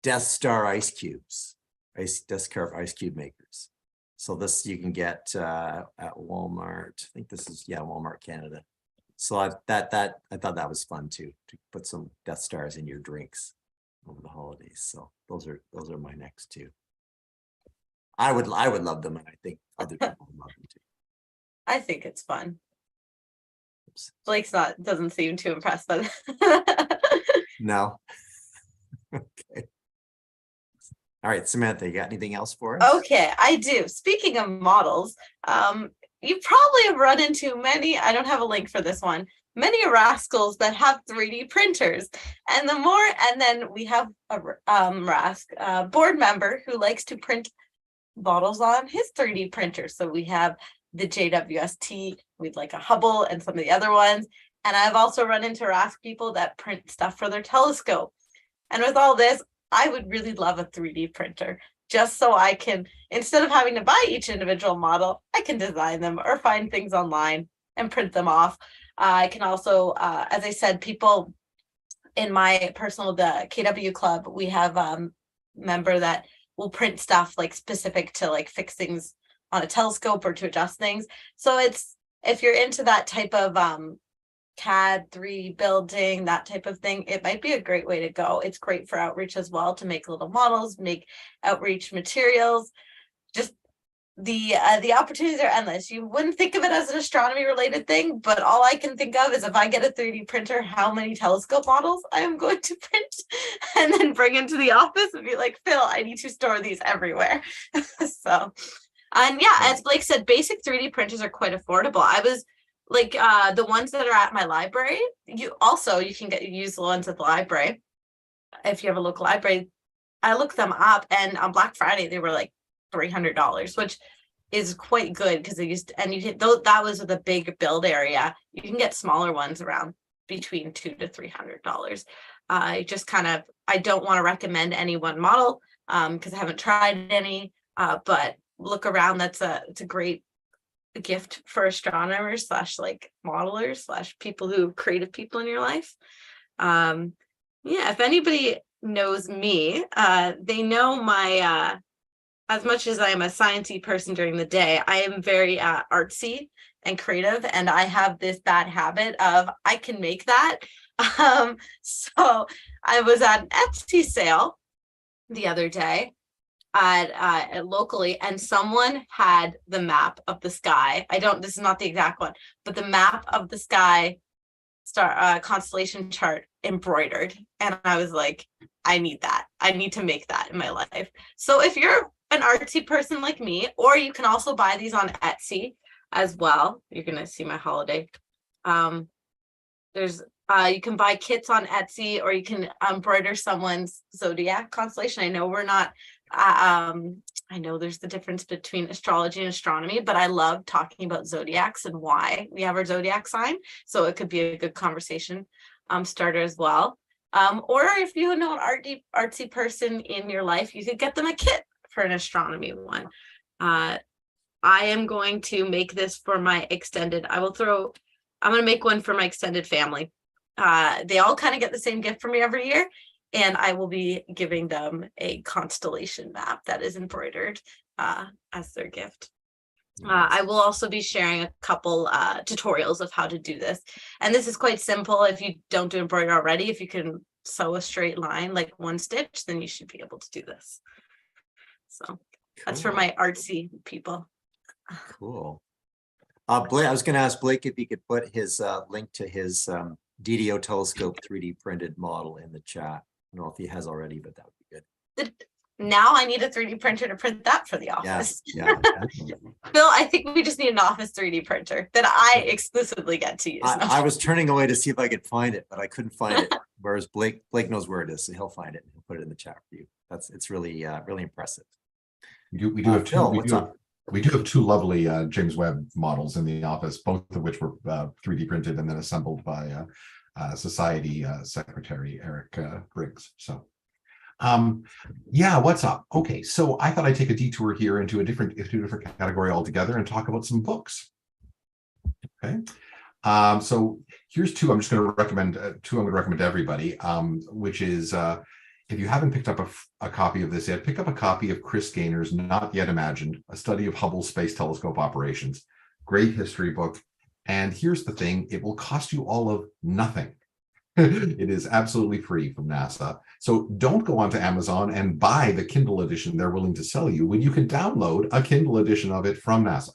Death Star ice cubes, Death Star ice cube makers. So this you can get at Walmart. I think this is, yeah, Walmart Canada. So I thought that was fun too, to put some Death Stars in your drinks over the holidays. So those are my next two. I would love them, and I think other people would love them too. I think it's fun. Oops. Blake's doesn't seem too impressed by that. No. Okay. All right, Samantha, you got anything else for us? Okay, I do. Speaking of models, you probably have run into many, I don't have a link for this one, many rascals that have 3D printers. And then we have a Rask board member who likes to print models on his 3D printer. So we have the JWST, we'd like a Hubble and some of the other ones. And I've also run into Rask people that print stuff for their telescope. And with all this, I would really love a 3D printer, just so I can, instead of having to buy each individual model, I can design them or find things online and print them off. I can also, as I said, people in my personal, the KW club, we have a member that will print stuff like specific to like fix things on a telescope or to adjust things. So if you're into that type of CAD 3D building, that type of thing, it might be a great way to go. It's great for outreach as well, to make little models, make outreach materials. Just the opportunities are endless. You wouldn't think of it as an astronomy related thing, but all I can think of is if I get a 3D printer, how many telescope models I am going to print and then bring into the office and be like, Phil, I need to store these everywhere. So, and yeah, as Blake said, basic 3D printers are quite affordable. I was like the ones that are at my library, you can use the ones at the library. If you have a local library, I looked them up, and on Black Friday they were like $300, which is quite good because that was with a big build area. You can get smaller ones around between $200 to $300. I don't want to recommend any one model because I haven't tried any, but look around. It's a great gift for astronomers / like modelers / people who creative people in your life. Yeah, if anybody knows me, they know my as much as I am a sciencey person during the day, I am very artsy and creative, and I have this bad habit of I can make that. So I was at an Etsy sale the other day at locally, and someone had the map of the sky. This is not the exact one, but the map of the sky star constellation chart embroidered, and I was like, I need that. I need to make that in my life. So if you're an artsy person like me, or you can also buy these on Etsy as well. You're gonna see my holiday. There's you can buy kits on Etsy, or you can embroider someone's zodiac constellation. I know we're not I know there's the difference between astrology and astronomy, but I love talking about zodiacs and why we have our zodiac sign. So it could be a good conversation starter as well. Or if you know an artsy person in your life, you could get them a kit for an astronomy one. I am going to make this for my extended. I'm going to make one for my extended family. They all kind of get the same gift from me every year. And I will be giving them a constellation map that is embroidered as their gift. I will also be sharing a couple tutorials of how to do this. And this is quite simple. If you don't do embroidery already, if you can sew a straight line, like one stitch, then you should be able to do this. So That's for Cool. my artsy people. Cool. Blake, I was going to ask Blake if he could put his link to his DDO telescope 3D printed model in the chat. I don't know if he has already, but that would be good. Now I need a 3D printer to print that for the office. Yeah. Phil, I think we just need an office 3D printer that I exclusively get to use. I was turning away to see if I could find it, but I couldn't find it. Whereas Blake knows where it is, so he'll find it and he'll put it in the chat for you. It's really really impressive. We do have two. Phil, what's up? We do have two lovely James Webb models in the office, both of which were 3D printed and then assembled by Society Secretary Eric Briggs. So, yeah, what's up? Okay, so I thought I'd take a detour here into a different category altogether and talk about some books. Okay, so here's two. I'm just going to recommend two. I'm going to recommend to everybody, which is. If you haven't picked up a copy of this yet, pick up a copy of Chris Gaynor's Not Yet Imagined, a study of Hubble Space Telescope operations. Great history book. And here's the thing, it will cost you all of nothing. It is absolutely free from NASA. So don't go onto Amazon and buy the Kindle edition they're willing to sell you when you can download a Kindle edition of it from NASA.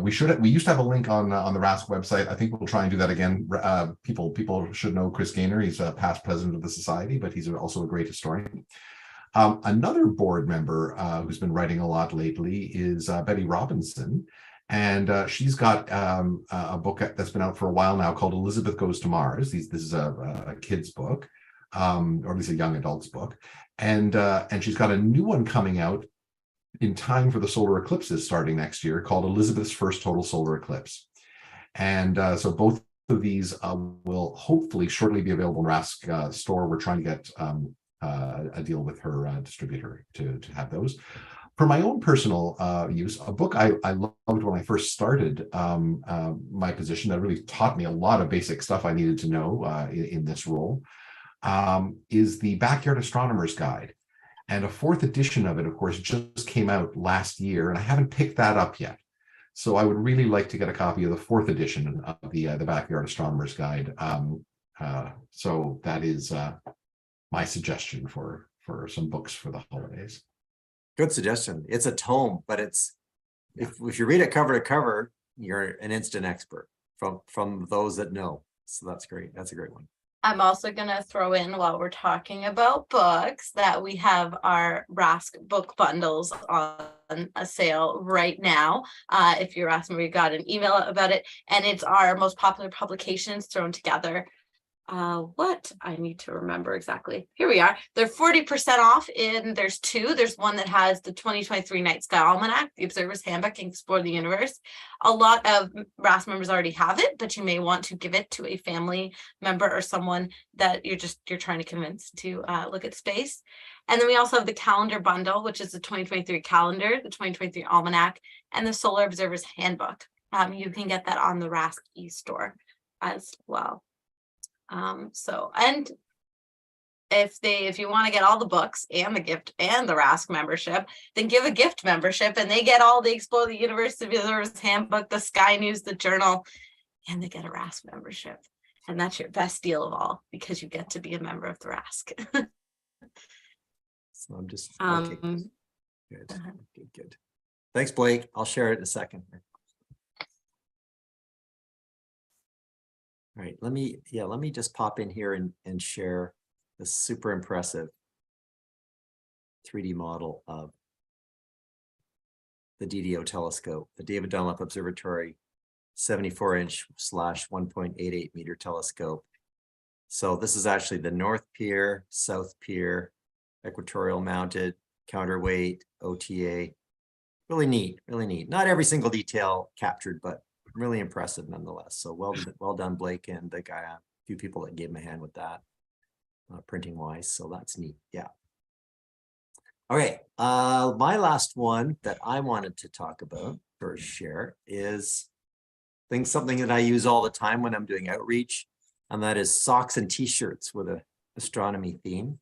We used to have a link on the RASC website. I think we'll try and do that again. People should know Chris Gaynor. He's a past president of the society, but he's also a great historian. Another board member who's been writing a lot lately is Betty Robinson, and she's got a book that's been out for a while now called Elizabeth Goes to Mars. This is a kid's book, or at least a young adult's book, and she's got a new one coming out in time for the solar eclipses starting next year called Elizabeth's First Total Solar Eclipse. And so both of these will hopefully shortly be available in RASC store. We're trying to get a deal with her distributor to have those. For my own personal use, a book I loved when I first started my position that really taught me a lot of basic stuff I needed to know in this role is the Backyard Astronomer's Guide. And a fourth edition of it, of course, just came out last year, and I haven't picked that up yet. So I would really like to get a copy of the fourth edition of the Backyard Astronomer's Guide. So that is my suggestion for some books for the holidays. Good suggestion. It's a tome, but it's if you read it cover to cover, you're an instant expert from those that know. So that's great. That's a great one. I'm also going to throw in, while we're talking about books, that we have our RASC book bundles on a sale right now. If you're asking, we got an email about it, and it's our most popular publications thrown together. What I need to remember exactly. Here we are. They're 40% off there's two. There's one that has the 2023 Night Sky Almanac, the Observer's Handbook, and Explore the Universe. A lot of RASC members already have it, but you may want to give it to a family member or someone that you're trying to convince to look at space. And then we also have the calendar bundle, which is the 2023 calendar, the 2023 almanac, and the Solar Observer's Handbook. You can get that on the RASC e-store as well. And if you want to get all the books and the gift and the RASC membership, then give a gift membership and they get all the Explore the Universe, the Observer's Handbook, the Sky News, the Journal, and they get a RASC membership. And that's your best deal of all, because you get to be a member of the RASC. So I'm just okay. Good. Thanks, Blake. I'll share it in a second. All right, let me just pop in here and share this super impressive 3D model of the DDO telescope, the David Dunlop Observatory 74-inch / 1.88 meter telescope. So this is actually the North Pier, South Pier, equatorial mounted, counterweight, OTA. Really neat, really neat. Not every single detail captured, but really impressive nonetheless. So well done, Blake, and the guy, a few people that gave him a hand with that, printing wise. So that's neat. Yeah. All right. My last one that I wanted to talk about or share is something that I use all the time when I'm doing outreach, and that is socks and t-shirts with a astronomy theme.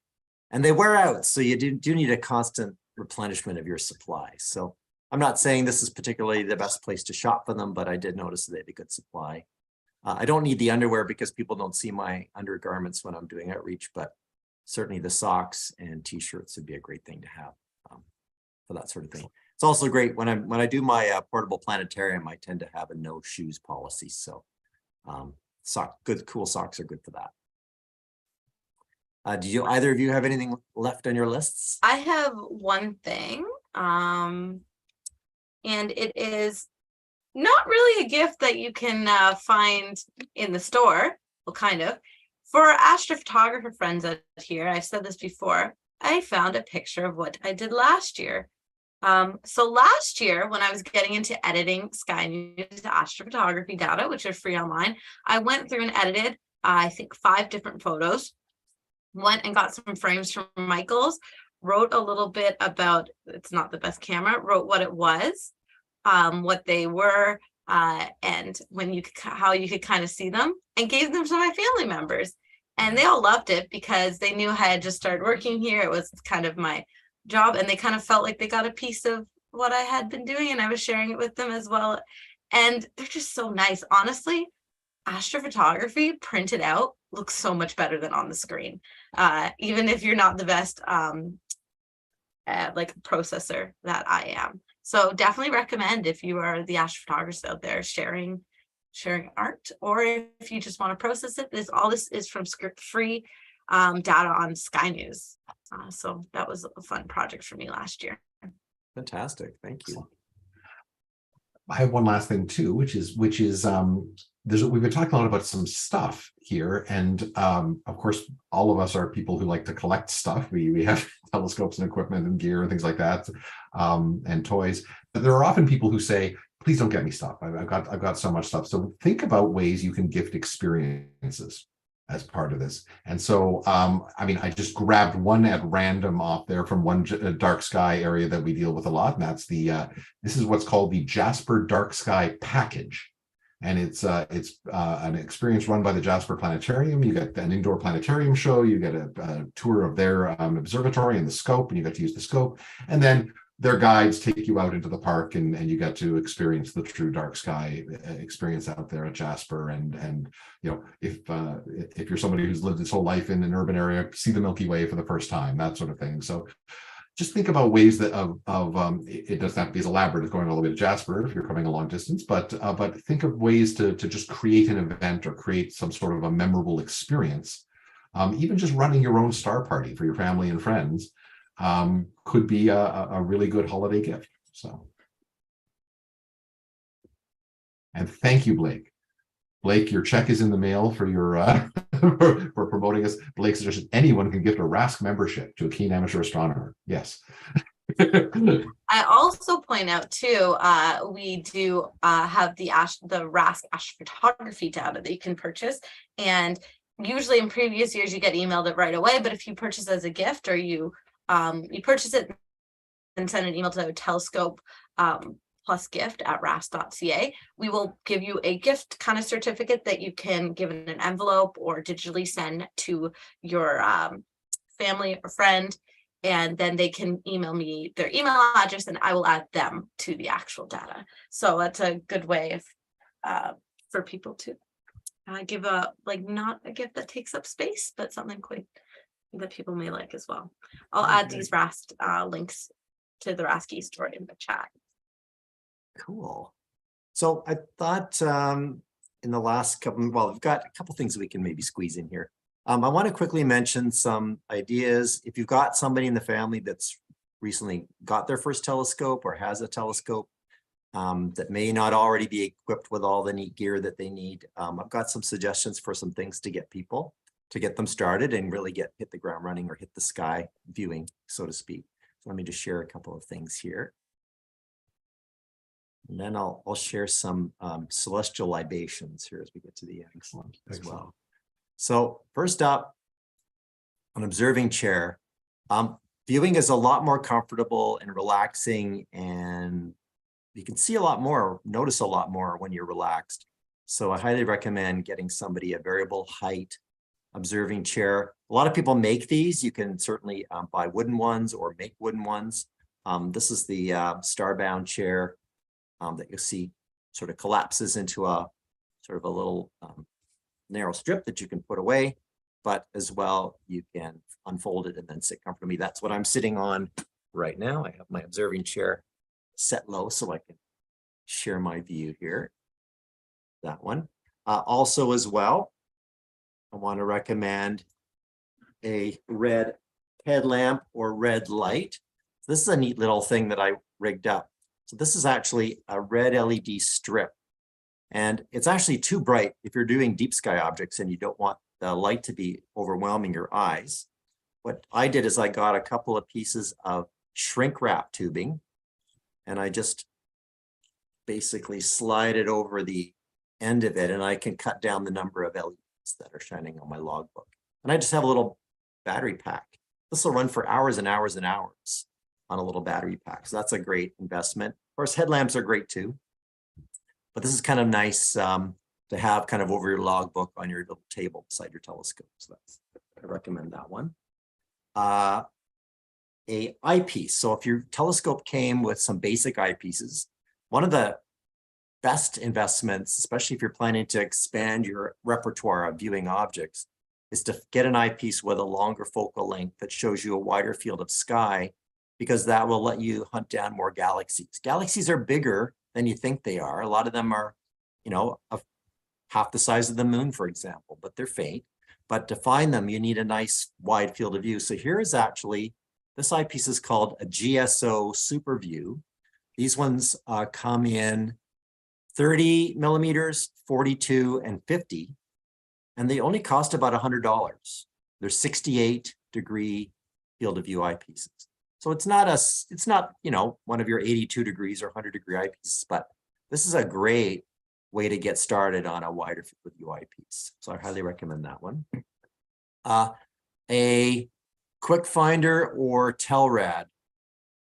And they wear out, so you do need a constant replenishment of your supply. So I'm not saying this is particularly the best place to shop for them, but I did notice that they had a good supply. I don't need the underwear because people don't see my undergarments when I'm doing outreach, but certainly the socks and t-shirts would be a great thing to have for that sort of thing. It's also great when I do my portable planetarium, I tend to have a no shoes policy. So cool socks are good for that. Do either of you have anything left on your lists? I have one thing, and it is not really a gift that you can find in the store. Well, kind of. For our astrophotographer friends out here, I've said this before, I found a picture of what I did last year. So last year, when I was getting into editing Sky News astrophotography data, which are free online, I went through and edited, I think, 5 different photos. Went and got some frames from Michael's, wrote a little bit about, it's not the best camera, wrote what it was, what they were, and how you could kind of see them, and gave them to my family members. And they all loved it because they knew I had just started working here. It was kind of my job, and they kind of felt like they got a piece of what I had been doing, and I was sharing it with them as well. And they're just so nice. Honestly, astrophotography printed out looks so much better than on the screen, even if you're not the best like processor that I am. So definitely recommend, if you are the astrophotographers out there sharing art, or if you just want to process it. All this is from free data on Sky News. So that was a fun project for me last year. Fantastic, thank you. I have one last thing too, which is we've been talking a lot about some stuff here, and of course, all of us are people who like to collect stuff. We have telescopes and equipment and gear and things like that, and toys. But there are often people who say, "Please don't get me stuff. I've got so much stuff." So think about ways you can gift experiences as part of this. And so, I mean, I just grabbed one at random off there from one dark sky area that we deal with a lot, and that's this is what's called the Jasper Dark Sky Package. And it's an experience run by the Jasper Planetarium. You get an indoor planetarium show, you get a tour of their observatory and the scope, and you get to use the scope. And then their guides take you out into the park, and you get to experience the true dark sky experience out there at Jasper. And you know, if you're somebody who's lived his whole life in an urban area, see the Milky Way for the first time, that sort of thing. So just think about ways that it doesn't have to be as elaborate as going all the way to Jasper if you're coming a long distance, but think of ways to just create an event or create some sort of a memorable experience. Even just running your own star party for your family and friends could be a really good holiday gift. So, and thank you, Blake. Blake, your check is in the mail for your for promoting us. Blake suggested anyone can gift a Rask membership to a keen amateur astronomer. Yes. I also point out too, we do have the Rask astrophotography data that you can purchase, and usually in previous years you get emailed it right away. But if you purchase as a gift, or you purchase it and send an email to telescope plus gift at rask.ca, we will give you a gift kind of certificate that you can give in an envelope or digitally send to your family or friend, and then they can email me their email address and I will add them to the actual data. So that's a good way of for people to give not a gift that takes up space, but something quick that people may like as well. I'll add these Rask links to the Rask store in the chat. Cool. So I thought in the last couple, we've got a couple things we can maybe squeeze in here. I want to quickly mention some ideas. If you've got somebody in the family that's recently got their first telescope or has a telescope that may not already be equipped with all the neat gear that they need, I've got some suggestions for some things to get people, to get them started and really hit the ground running or hit the sky viewing, so to speak. So let me just share a couple of things here. And then I'll share some celestial libations here as we get to the end as well. So first up, an observing chair. Viewing is a lot more comfortable and relaxing, and you can see a lot more, notice a lot more when you're relaxed. So I highly recommend getting somebody a variable height observing chair. A lot of people make these. You can certainly buy wooden ones or make wooden ones. This is the starbound chair that you'll see sort of collapses into a sort of a little narrow strip that you can put away. but as well, you can unfold it and then sit comfortably. That's what I'm sitting on right now. I have my observing chair set low so I can share my view here. That one. Also as well, I want to recommend a red headlamp or red light. This is a neat little thing that I rigged up. So this is actually a red LED strip. And it's actually too bright if you're doing deep sky objects and you don't want the light to be overwhelming your eyes. What I did is I got a couple of pieces of shrink wrap tubing and I just basically slide it over the end of it and I can cut down the number of LEDs that are shining on my logbook. And I just have a little battery pack. This will run for hours and hours and hours on a little battery pack. So that's a great investment. Of course, headlamps are great too. But this is kind of nice to have kind of over your logbook on your little table beside your telescope. So I recommend that one. A eyepiece. So if your telescope came with some basic eyepieces, one of the best investments, especially if you're planning to expand your repertoire of viewing objects, is to get an eyepiece with a longer focal length that shows you a wider field of sky, because that will let you hunt down more galaxies. Galaxies are bigger than you think they are. A lot of them are, you know, half the size of the moon, for example, but they're faint. But to find them, you need a nice wide field of view. So here is actually, this eyepiece is called a GSO Superview. These ones come in 30 millimeters, 42, and 50. And they only cost about $100. They're 68-degree field of view eyepieces. So it's not, you know, one of your 82 degrees or 100-degree eyepieces, but this is a great way to get started on a wider field of view eyepiece. So I highly recommend that one. A Kwifinder or Telrad,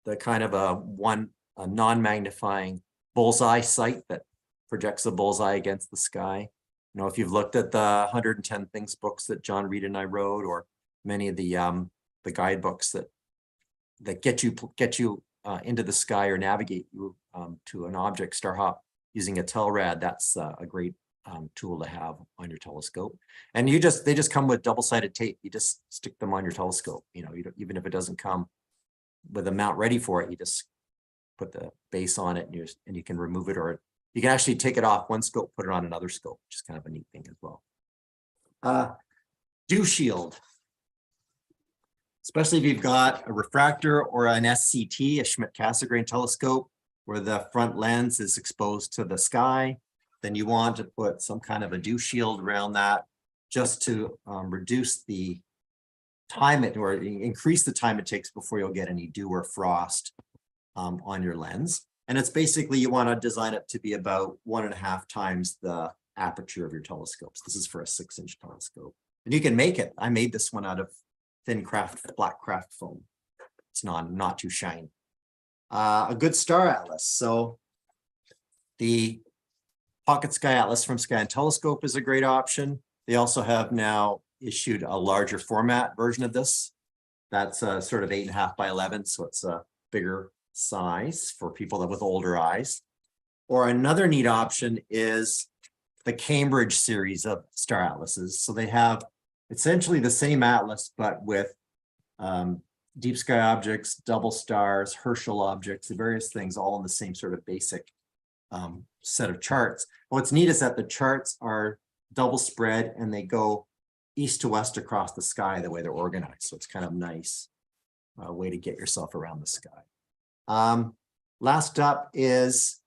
the kind of a non-magnifying bullseye sight that projects a bullseye against the sky. You know, if you've looked at the 110 Things books that John Reed and I wrote, or many of the guidebooks that get you into the sky or navigate you to an object, star hop using a Telrad, that's a great tool to have on your telescope. And they just come with double-sided tape. You just stick them on your telescope. You know, even if it doesn't come with a mount ready for it, you just put the base on it and you can remove it, or you can actually take it off one scope, put it on another scope, which is kind of a neat thing as well. Dewshield. Especially if you've got a refractor or an SCT, a Schmidt-Cassegrain telescope, where the front lens is exposed to the sky, then you want to put some kind of a dew shield around that just to reduce the time or increase the time it takes before you'll get any dew or frost on your lens. And it's basically, you want to design it to be about 1.5 times the aperture of your telescopes. This is for a 6-inch telescope. And you can make it. I made this one out of thin black craft foam. It's not too shiny. A good star atlas. So the Pocket Sky Atlas from Sky and Telescope is a great option. They also have now issued a larger format version of this. That's sort of 8.5 by 11, so it's a bigger size for people with older eyes. Or another neat option is the Cambridge series of star atlases. So they have essentially the same atlas, but with deep sky objects, double stars, Herschel objects, the various things, all in the same sort of basic set of charts. What's neat is that the charts are double spread and they go east to west across the sky the way they're organized. So it's kind of nice way to get yourself around the sky. Last up is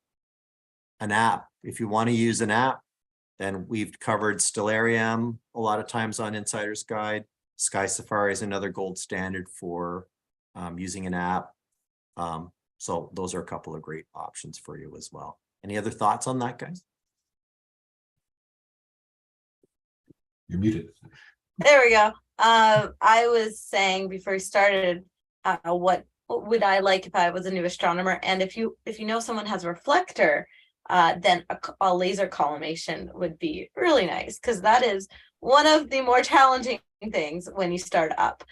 an app. If you want to use an app, then we've covered Stellarium a lot of times on Insider's Guide. SkySafari is another gold standard for using an app. So those are a couple of great options for you as well. Any other thoughts on that, guys? You're muted. There we go. I was saying before we started, what would I like if I was a new astronomer? And if you know someone has a reflector, then a laser collimation would be really nice, because that is one of the more challenging things when you start up.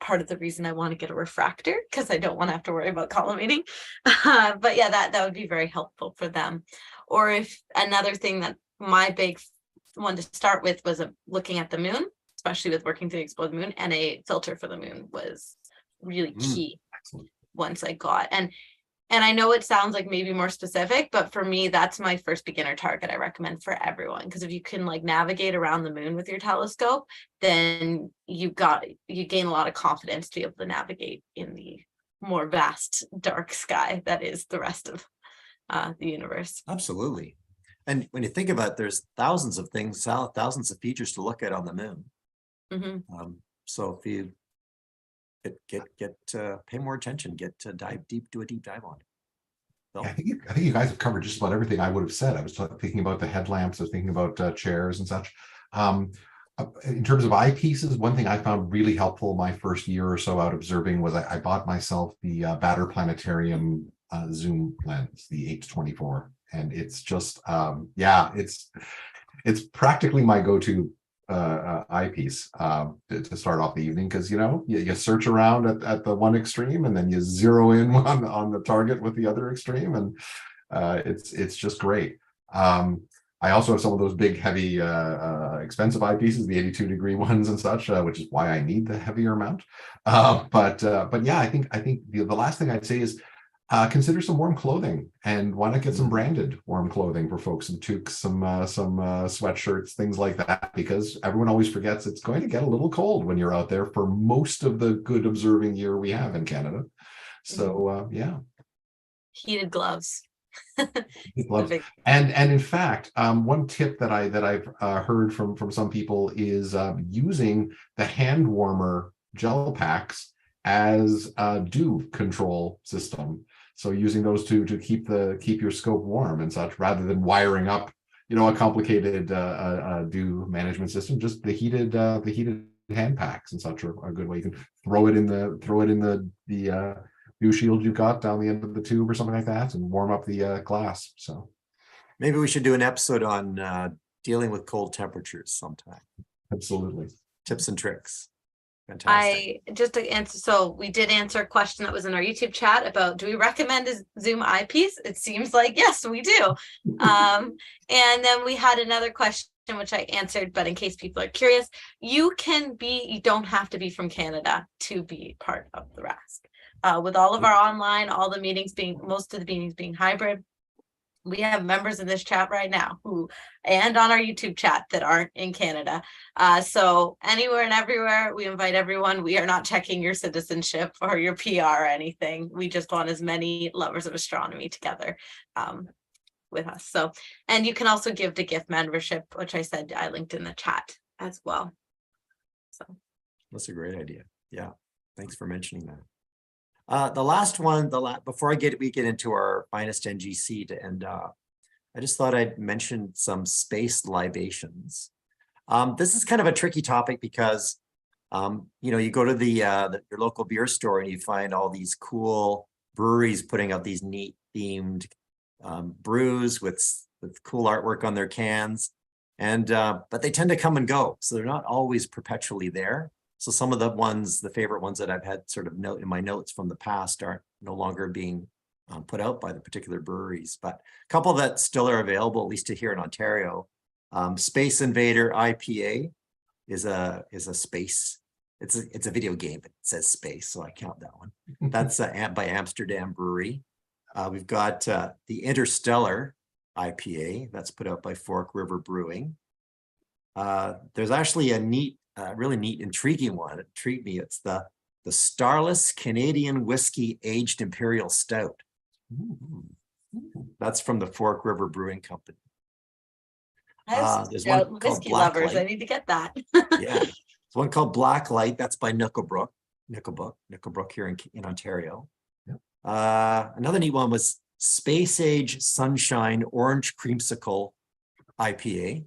Part of the reason I want to get a refractor, because I don't want to have to worry about collimating. But yeah, that would be very helpful for them. Or if another thing that my big one to start with was looking at the moon, especially with working to explore the moon, and a filter for the moon was really key Excellent. once I got. And I know it sounds like maybe more specific, but for me, that's my first beginner target I recommend for everyone. Because if you can like navigate around the moon with your telescope, then you gain a lot of confidence to be able to navigate in the more vast dark sky that is the rest of the universe. Absolutely. And when you think about it, there's thousands of things, thousands of features to look at on the moon. Mm-hmm. So if you pay more attention, do a deep dive on it. So, I think you guys have covered just about everything I would have said. I was thinking about the headlamps, I was thinking about chairs and such. In terms of eyepieces, one thing I found really helpful my first year or so out observing was I bought myself the Batter Planetarium zoom lens, the 8-24, and it's just it's practically my go-to eyepiece to start off the evening, because you search around at the one extreme and then you zero in on the target with the other extreme, and it's just great. I also have some of those big, heavy, expensive eyepieces, the 82-degree ones and such, which is why I need the heavier mount. But yeah, I think the last thing I'd say is consider some warm clothing, and why not get some branded warm clothing for folks, some toques, some sweatshirts, things like that, because everyone always forgets it's going to get a little cold when you're out there for most of the good observing year we have in Canada. So yeah. Heated gloves. Gloves. And in fact, one tip that I've heard from some people is using the hand warmer gel packs as a dew control system. So using those to keep your scope warm and such, rather than wiring up a complicated dew management system. Just the heated hand packs and such are a good way. You can throw it in the Dewshield you've got down the end of the tube or something like that, and warm up the glass. So maybe we should do an episode on dealing with cold temperatures sometime. Absolutely. Tips and tricks. Fantastic. Just to answer, so we did answer a question that was in our YouTube chat about, do we recommend a zoom eyepiece? It seems like yes, we do. And then we had another question which I answered, but in case people are curious, you don't have to be from Canada to be part of the RASC. With all of our online, most of the meetings being hybrid, we have members in this chat right now and on our YouTube chat that aren't in Canada. So anywhere and everywhere, we invite everyone. We are not checking your citizenship or your PR or anything. We just want as many lovers of astronomy together with us. So, and you can also give to gift membership, which I said I linked in the chat as well. So that's a great idea. Yeah, thanks for mentioning that. The last one, before we get into our finest NGC to end up, I just thought I'd mention some space libations. This is kind of a tricky topic because, you go to your local beer store and you find all these cool breweries putting out these neat themed brews with cool artwork on their cans, but they tend to come and go, so they're not always perpetually there. So some of the favorite ones that I've had sort of in my notes from the past are no longer being put out by the particular breweries, but a couple that still are available, at least to here in Ontario. Space Invader IPA is a space. It's a video game. It says space, so I count that one. That's by Amsterdam Brewery. We've got the Interstellar IPA that's put out by Fork River Brewing. There's actually a really neat, intriguing one. It intrigued me. It's the Starless Canadian Whiskey Aged Imperial Stout. That's from the Fork River Brewing Company. There's one called whiskey lovers. I need to get that. Yeah, there's one called Black Light. That's by Nickelbrook here in Ontario. Yeah. Another neat one was Space Age Sunshine Orange Creamsicle IPA.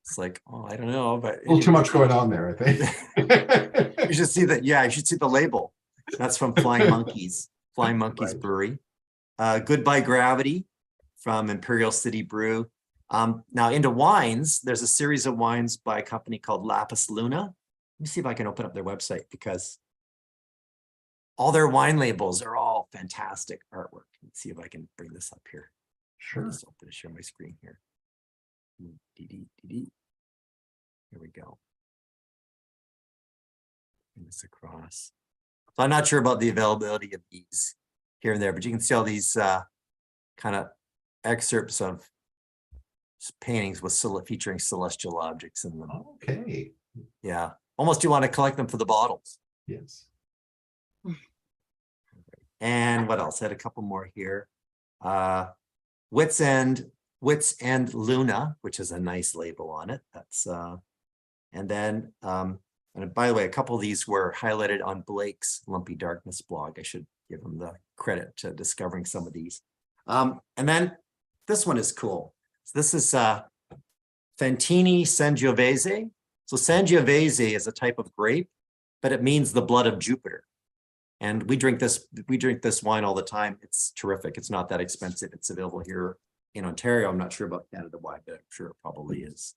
It's like, oh, I don't know, but a little too much going on there, I think. You should see that. Yeah, you should see the label. That's from Flying Monkeys Right. Brewery. Goodbye Gravity from Imperial City Brew. Now into wines, there's a series of wines by a company called Lapis Luna. Let me see if I can open up their website, because all their wine labels are all fantastic artwork. Let's see if I can bring this up here. Sure. Just open to share my screen here. Here we go. bring this across. So I'm not sure about the availability of these here and there, but you can see all these kind of excerpts of paintings with featuring celestial objects in them. Okay. Yeah, almost you want to collect them for the bottles. Yes. And what else? I had a couple more here. Wits End Luna, which is a nice label on it. That's and then and by the way, a couple of these were highlighted on Blake's Lumpy Darkness blog. I should give him the credit to discovering some of these. And then this one is cool. So this is Fantini Sangiovese. So Sangiovese is a type of grape, but it means the blood of Jupiter. And we drink this wine all the time. It's terrific. It's not that expensive. It's available here in Ontario. I'm not sure about Canada wide, but I'm sure it probably is.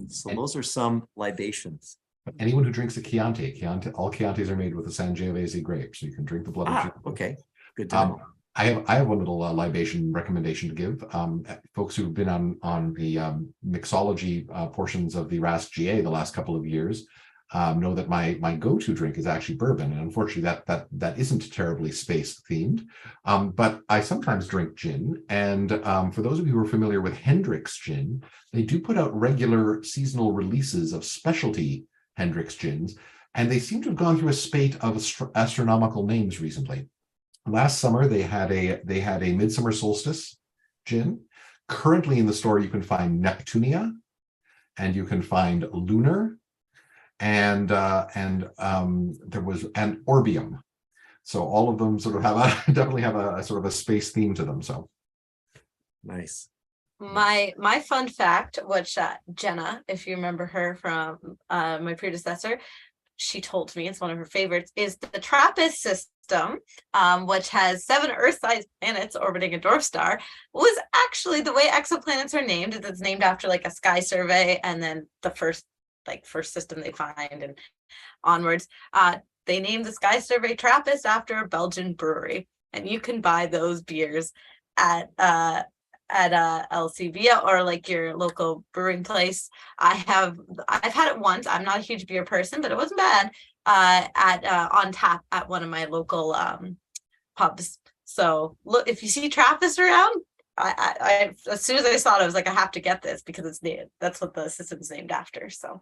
So those are some libations. Anyone who drinks a Chianti, all Chiantis are made with a Sangiovese grape, so you can drink the blood of Jupiter. Okay, good to know. I have one little libation recommendation to give. Folks who've been on the mixology portions of the RAS-GA the last couple of years know that my go-to drink is actually bourbon, and unfortunately that isn't terribly space themed. But I sometimes drink gin, and for those of you who are familiar with Hendrick's gin, they do put out regular seasonal releases of specialty Hendrick's gins, and they seem to have gone through a spate of astronomical names recently. Last summer they had a Midsummer Solstice gin. Currently in the store you can find Neptunia, and you can find Lunar, and there was an Orbium. So all of them sort of have definitely have a sort of a space theme to them. So nice. My fun fact, which Jenna, if you remember her from my predecessor, she told me it's one of her favorites, is the TRAPPIST system, which has 7 Earth-sized planets orbiting a dwarf star, was actually the way exoplanets are named. It's named after like a sky survey, and then the first system they find and onwards. They named the sky survey TRAPPIST after a Belgian brewery, and you can buy those beers at LCB or like your local brewing place. I've had it once. I'm not a huge beer person, but it wasn't bad. On tap at one of my local pubs. So look, if you see TRAPPIST around, I as soon as I saw it, I was like, I have to get this because that's what the system's named after. So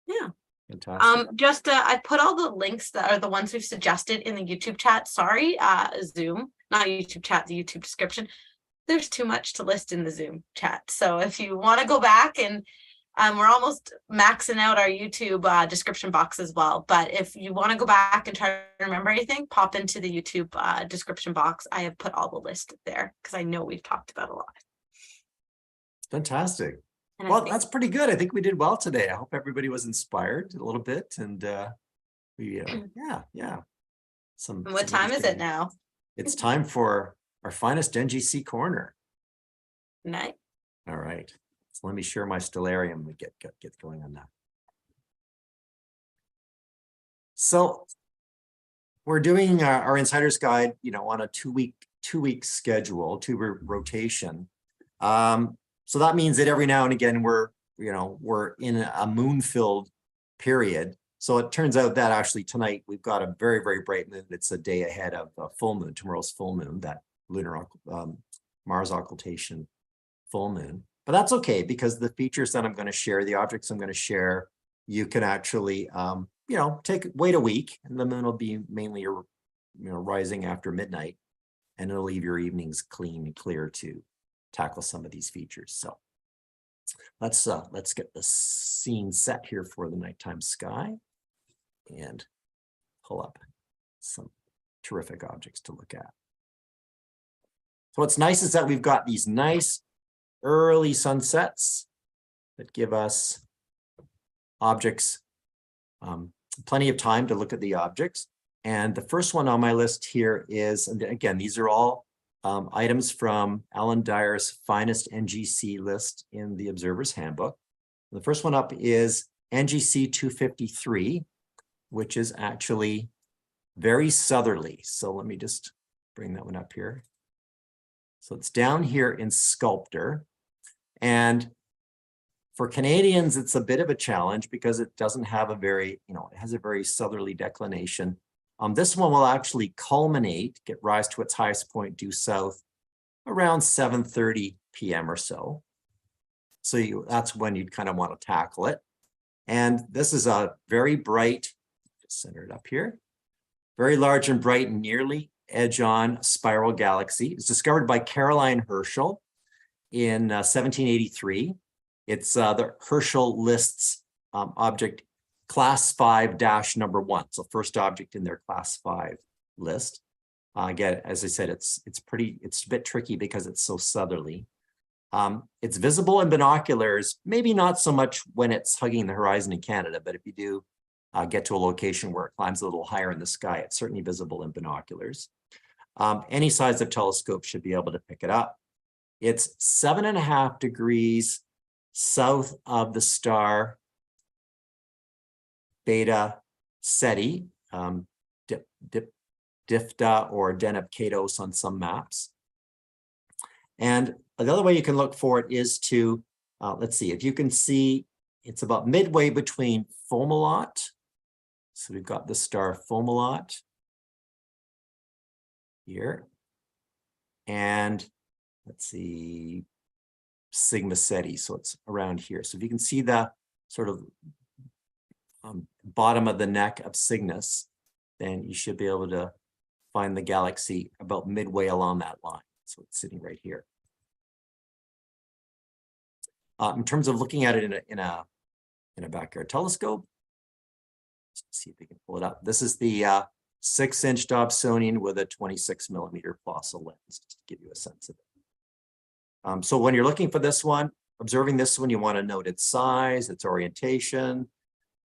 yeah. Fantastic. I put all the links that are the ones we've suggested in the YouTube chat. Sorry, Zoom, not YouTube chat, the YouTube description. There's too much to list in the Zoom chat. So if you want to go back, and we're almost maxing out our YouTube description box as well. But if you want to go back and try to remember anything, pop into the YouTube description box. I have put all the list there because I know we've talked about a lot. Fantastic. Well, that's pretty good. I think we did well today. I hope everybody was inspired a little bit, and yeah. What time is it now? It's time for our finest NGC corner. Night. All right. So let me share my Stellarium. We get going on that. So we're doing our Insider's Guide, on a two-week schedule, two-week rotation. So that means that every now and again we're in a moon-filled period. So it turns out that actually tonight we've got a very, very bright moon. It's a day ahead of a full moon, tomorrow's full moon, that lunar Mars occultation full moon. But that's okay, because the features that I'm going to share, the objects I'm going to share, you can actually wait a week, and the moon will be mainly rising after midnight, and it'll leave your evenings clean and clear to tackle some of these features. So let's get the scene set here for the nighttime sky and pull up some terrific objects to look at. So what's nice is that we've got these nice early sunsets that give us objects, plenty of time to look at the objects. And the first one on my list here is, and again, these are all items from Alan Dyer's finest NGC list in the Observer's Handbook. The first one up is NGC 253, which is actually very southerly. So let me just bring that one up here. So it's down here in Sculptor. And For Canadians, it's a bit of a challenge because it doesn't have a very, it has a very southerly declination. This one will actually culminate, rise to its highest point due south around 7:30 p.m. or so. So that's when you'd kind of want to tackle it. And this is a very bright, just center it up here, very large and bright and nearly edge-on spiral galaxy. It's discovered by Caroline Herschel in 1783. It's the Herschel lists object class 5-1, so first object in their class 5 list. Again, as I said, it's a bit tricky because it's so southerly. It's visible in binoculars, maybe not so much when it's hugging the horizon in Canada, but if you do get to a location where it climbs a little higher in the sky, it's certainly visible in binoculars. Any size of telescope should be able to pick it up. It's 7.5 degrees south of the star Beta Ceti, Difta or Deneb-Katos on some maps. And another way you can look for it is to, let's see, if you can see, it's about midway between Fomalhaut. So we've got the star Fomalhaut here. And let's see, Sigma Ceti, so it's around here. So if you can see the sort of bottom of the neck of Cygnus, then you should be able to find the galaxy about midway along that line. So it's sitting right here. In terms of looking at it in a backyard telescope, let's see if we can pull it up. This is the 6-inch Dobsonian with a 26mm Plössl lens, just to give you a sense of it. So when you're looking for this one, observing this one, you want to note its size, its orientation,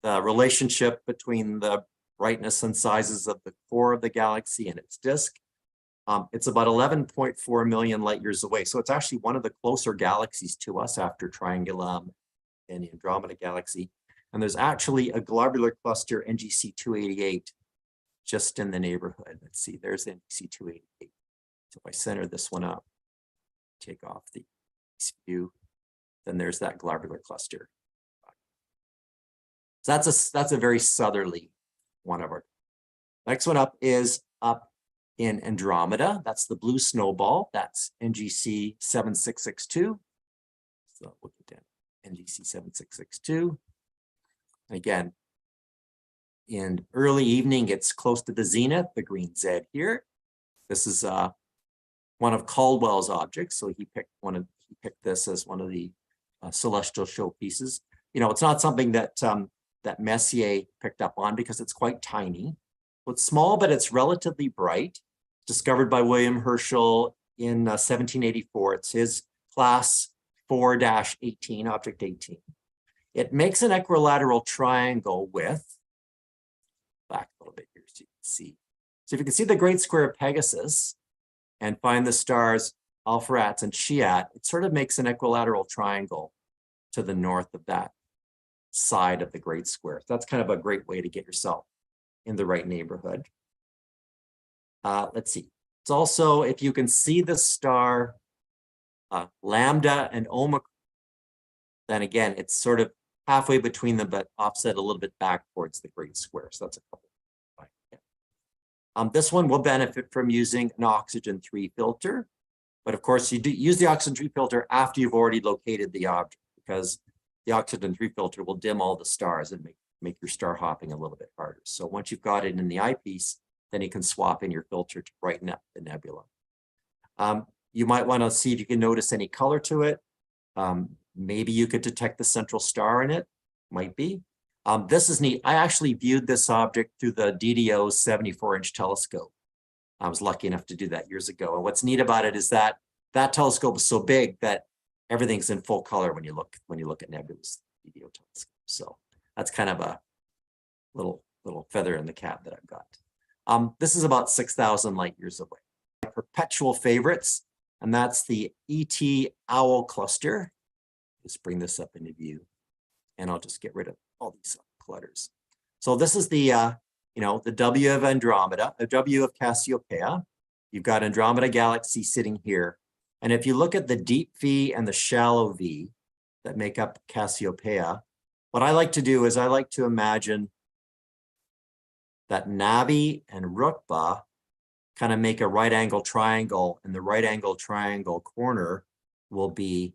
the relationship between the brightness and sizes of the core of the galaxy and its disk. It's about 11.4 million light years away. So it's actually one of the closer galaxies to us after Triangulum and the Andromeda galaxy. And there's actually a globular cluster, NGC 288, just in the neighborhood. Let's see, there's NGC 288. So if I center this one up, take off the view, then there's that globular cluster. So that's a very southerly one of our. Next one up is up in Andromeda. That's the blue snowball. That's NGC 7662. So look at that, NGC 7662. Again, in early evening, it's close to the zenith, the green Z here. This is one of Caldwell's objects. So he picked this as one of the celestial showpieces. It's not something that that Messier picked up on because it's quite tiny. It's small, but it's relatively bright. Discovered by William Herschel in 1784. It's his class 4-18, object 18. It makes an equilateral triangle with, back a little bit here so you can see. So if you can see the great square of Pegasus and find the stars Alpheratz and Chiat, it sort of makes an equilateral triangle to the north of that side of the great square. So that's kind of a great way to get yourself in the right neighborhood. Let's see. It's also, if you can see the star Lambda and Omicron, then again, it's sort of halfway between them, but offset a little bit back towards the great square. So that's a couple. This one will benefit from using an oxygen 3 filter. But of course, you do use the oxygen 3 filter after you've already located the object, because the oxygen 3 filter will dim all the stars and make your star hopping a little bit harder. So once you've got it in the eyepiece, then you can swap in your filter to brighten up the nebula. You might want to see if you can notice any color to it. Maybe you could detect the central star in it, might be. This is neat. I actually viewed this object through the DDO's 74-inch telescope. I was lucky enough to do that years ago. And what's neat about it is that that telescope is so big that everything's in full color when you look at nebulous DDO telescope. So that's kind of a little feather in the cap that I've got. This is about 6,000 light years away. My perpetual favorites, and that's the ET Owl cluster. Just bring this up into view, and I'll just get rid of all these clutters. So this is the the W of Andromeda, the W of Cassiopeia. You've got Andromeda galaxy sitting here. And if you look at the deep V and the shallow V, that make up Cassiopeia. What I like to do is I like to imagine that Navi and Rukba kind of make a right angle triangle, and the right angle triangle corner will be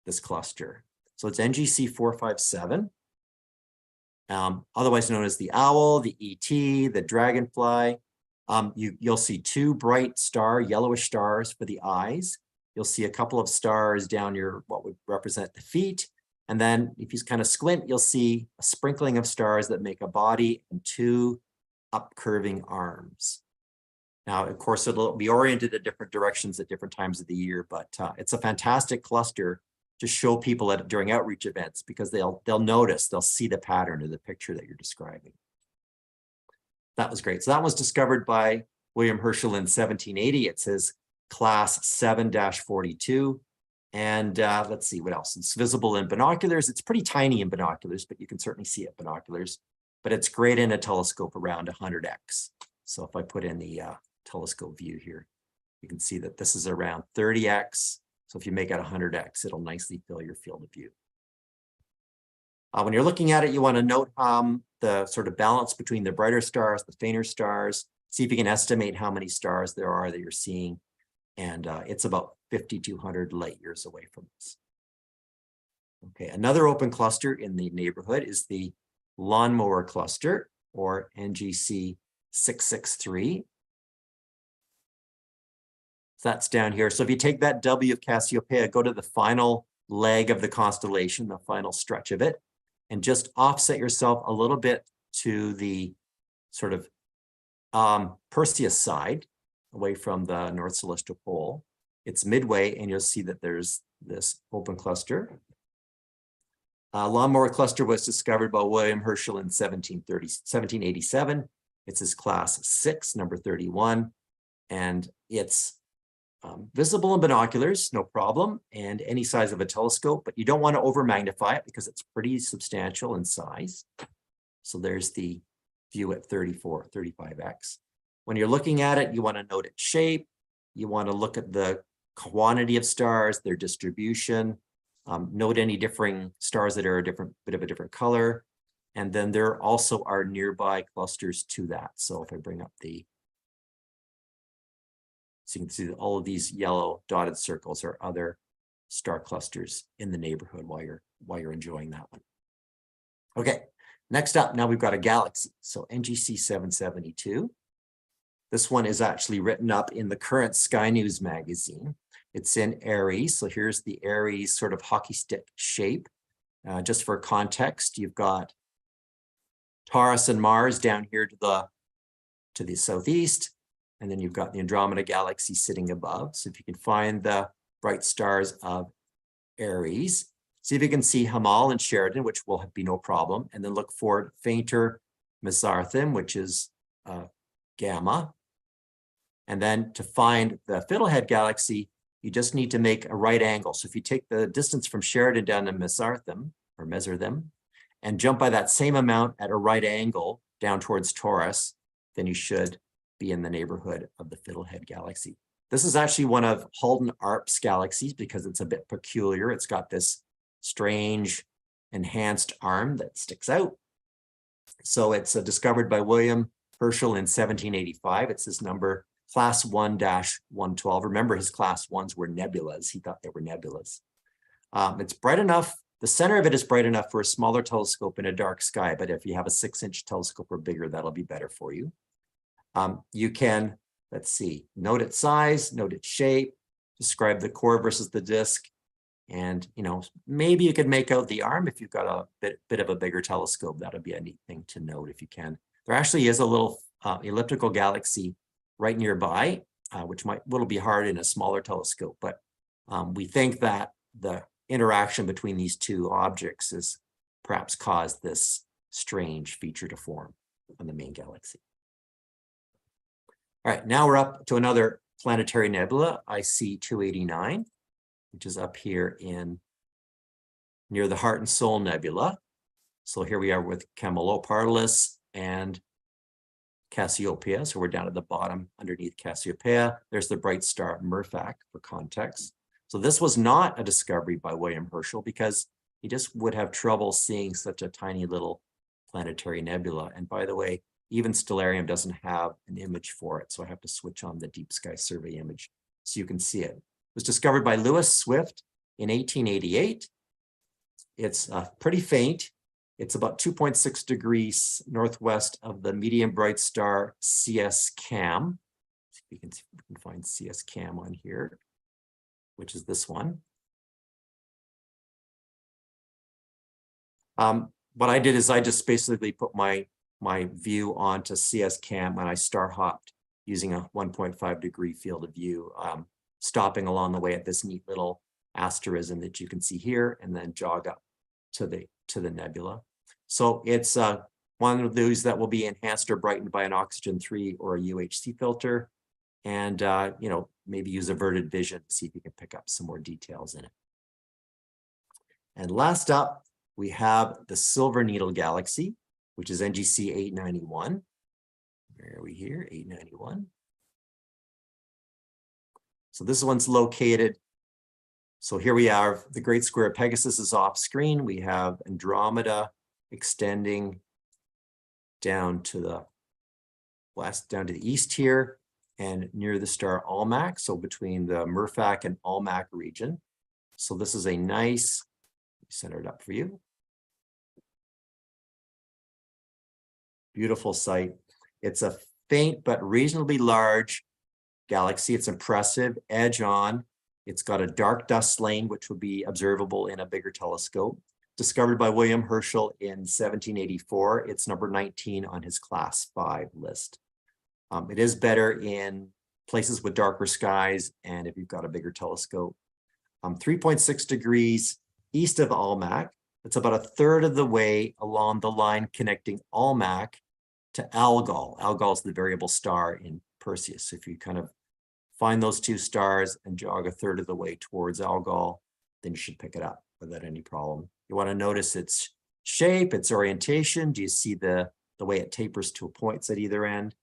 this cluster. So it's NGC 457, otherwise known as the owl, the ET, the dragonfly. You'll see two bright yellowish stars for the eyes. You'll see a couple of stars down what would represent the feet. And then if you kind of squint, you'll see a sprinkling of stars that make a body and two up-curving arms. Now, of course, it'll be oriented at different directions at different times of the year, but it's a fantastic cluster to show people during outreach events, because they'll notice, they'll see the pattern of the picture that you're describing. That was great. So that was discovered by William Herschel in 1780. It says class 7-42. And let's see what else. It's visible in binoculars. It's pretty tiny in binoculars, but you can certainly see it in binoculars. But it's great in a telescope around 100x. So if I put in the telescope view here, you can see that this is around 30x. So if you make it 100x, it'll nicely fill your field of view. When you're looking at it, you want to note the sort of balance between the brighter stars, the fainter stars. See if you can estimate how many stars there are that you're seeing. And it's about 5,200 light years away from us. Okay, another open cluster in the neighborhood is the lawnmower cluster, or NGC 663. So that's down here. So if you take that W of Cassiopeia, go to the final leg of the constellation, the final stretch of it, and just offset yourself a little bit to the sort of Perseus side, away from the North Celestial Pole. It's midway, and you'll see that there's this open cluster. Lawnmower cluster was discovered by William Herschel in 1787. It's his class 6, number 31, and it's visible in binoculars, no problem, and any size of a telescope, but you don't want to over magnify it because it's pretty substantial in size. So there's the view at 35x. When you're looking at it, you want to note its shape. You want to look at the quantity of stars, their distribution, note any differing stars that are a bit of a different color. And then there also are nearby clusters to that. So if I bring up so you can see that all of these yellow dotted circles are other star clusters in the neighborhood while you're enjoying that one. Okay, next up, now we've got a galaxy. So NGC 772. This one is actually written up in the current Sky News magazine. It's in Aries. So here's the Aries sort of hockey stick shape. Just for context, you've got Taurus and Mars down here to the southeast. And then you've got the Andromeda galaxy sitting above. So if you can find the bright stars of Aries, see if you can see Hamal and Sheridan, which will be no problem. And then look for fainter Mesarthim, which is Gamma. And then to find the Fiddlehead galaxy, you just need to make a right angle. So if you take the distance from Sheridan down to Mesarthim, and jump by that same amount at a right angle down towards Taurus, then you should be in the neighborhood of the Fiddlehead galaxy. This is actually one of Halden Arp's galaxies because it's a bit peculiar. It's got this strange enhanced arm that sticks out. So it's discovered by William Herschel in 1785. It's his number class 1-112. Remember, his class 1s were nebulas. He thought they were nebulas. It's bright enough. The center of it is bright enough for a smaller telescope in a dark sky, but if you have a 6-inch telescope or bigger, that'll be better for you. You can, let's see, note its size, note its shape, describe the core versus the disk, and maybe you could make out the arm if you've got a bit of a bigger telescope. That'll be a neat thing to note if you can. There actually is a little elliptical galaxy right nearby, which will be hard in a smaller telescope, but we think that the interaction between these two objects has perhaps caused this strange feature to form on the main galaxy. All right, now we're up to another planetary nebula, IC 289, which is up here near the Heart and Soul Nebula. So here we are with Camelopardalis and Cassiopeia. So we're down at the bottom underneath Cassiopeia. There's the bright star Murphak for context. So this was not a discovery by William Herschel because he just would have trouble seeing such a tiny little planetary nebula. And by the way, even Stellarium doesn't have an image for it. So I have to switch on the Deep Sky Survey image so you can see it. It was discovered by Lewis Swift in 1888. It's pretty faint. It's about 2.6 degrees northwest of the medium bright star CS Cam. We can find CS Cam on here, which is this one. What I did is I just basically put my view onto CS Cam and I star hopped using a 1.5 degree field of view, stopping along the way at this neat little asterism that you can see here, and then jog up to the nebula. So it's one of those that will be enhanced or brightened by an oxygen 3 or a UHC filter, and you know, maybe use averted vision to see if you can pick up some more details in it. And last up, we have the Silver Needle Galaxy, which is NGC 891. Where are we here? 891. So this one's located. So here we are. The Great Square of Pegasus is off screen. We have Andromeda extending down to the west, down to the east here, and near the star Almach. So between the Murphach and Almach region. So this is a nice, center it up for you. Beautiful sight. It's a faint but reasonably large galaxy. It's impressive, edge on. It's got a dark dust lane, which will be observable in a bigger telescope. Discovered by William Herschel in 1784. It's number 19 on his class 5 list. It is better in places with darker skies and if you've got a bigger telescope. 3.6 degrees east of Almach. It's about a third of the way along the line connecting Almach to Algol. Algol is the variable star in Perseus. So if you kind of find those two stars and jog a third of the way towards Algol, then you should pick it up without any problem. You want to notice its shape, its orientation. Do you see the way it tapers to points at either end?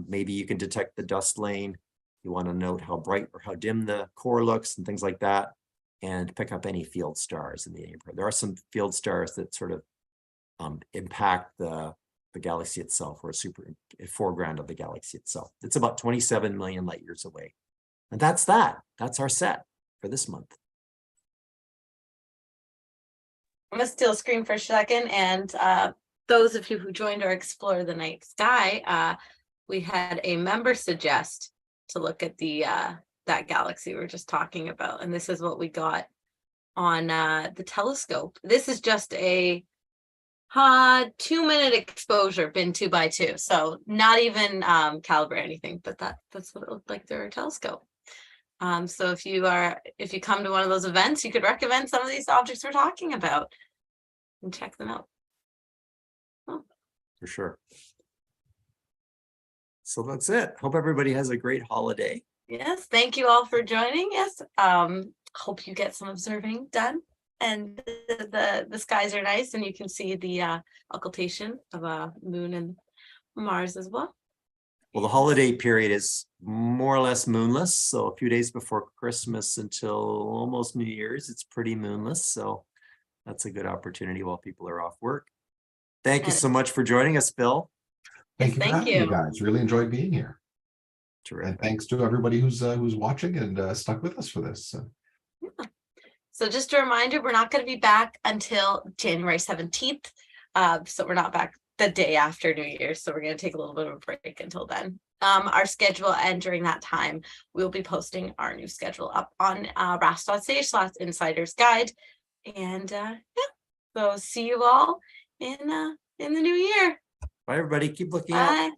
Maybe you can detect the dust lane. You want to note how bright or how dim the core looks and things like that, and pick up any field stars in the neighborhood. There are some field stars that sort of impact the galaxy itself, or a foreground of the galaxy itself. It's about 27 million light years away. And that's that. That's our set for this month. I'm gonna steal screen for a second, and those of you who joined our Explore the Night Sky, we had a member suggest to look at the that galaxy we were just talking about, and this is what we got on the telescope. This is just a 2-minute exposure bin 2x2, so not even caliber or anything, but that's what it looked like through our telescope. So if you come to one of those events, you could recommend some of these objects we're talking about and check them out. Oh. For sure. So that's it. Hope everybody has a great holiday. Yes, thank you all for joining us. Hope you get some observing done, and the skies are nice, and you can see the occultation of moon and Mars as well. Well, the holiday period is more or less moonless. So a few days before Christmas until almost New Year's, it's pretty moonless. So that's a good opportunity while people are off work. Thank you so much for joining us, Bill. Thank you for Thank having you. me, guys. Really enjoyed being here. Terrific. And thanks to everybody who's watching and stuck with us for this. So. Yeah. So just a reminder, we're not going to be back until January 17th. So we're not back the day after New Year's. So we're going to take a little bit of a break until then. Our schedule, and during that time, we'll be posting our new schedule up on ras.ca/insiders guide. And yeah, so see you all in the new year. Bye, everybody. Keep looking out. Bye.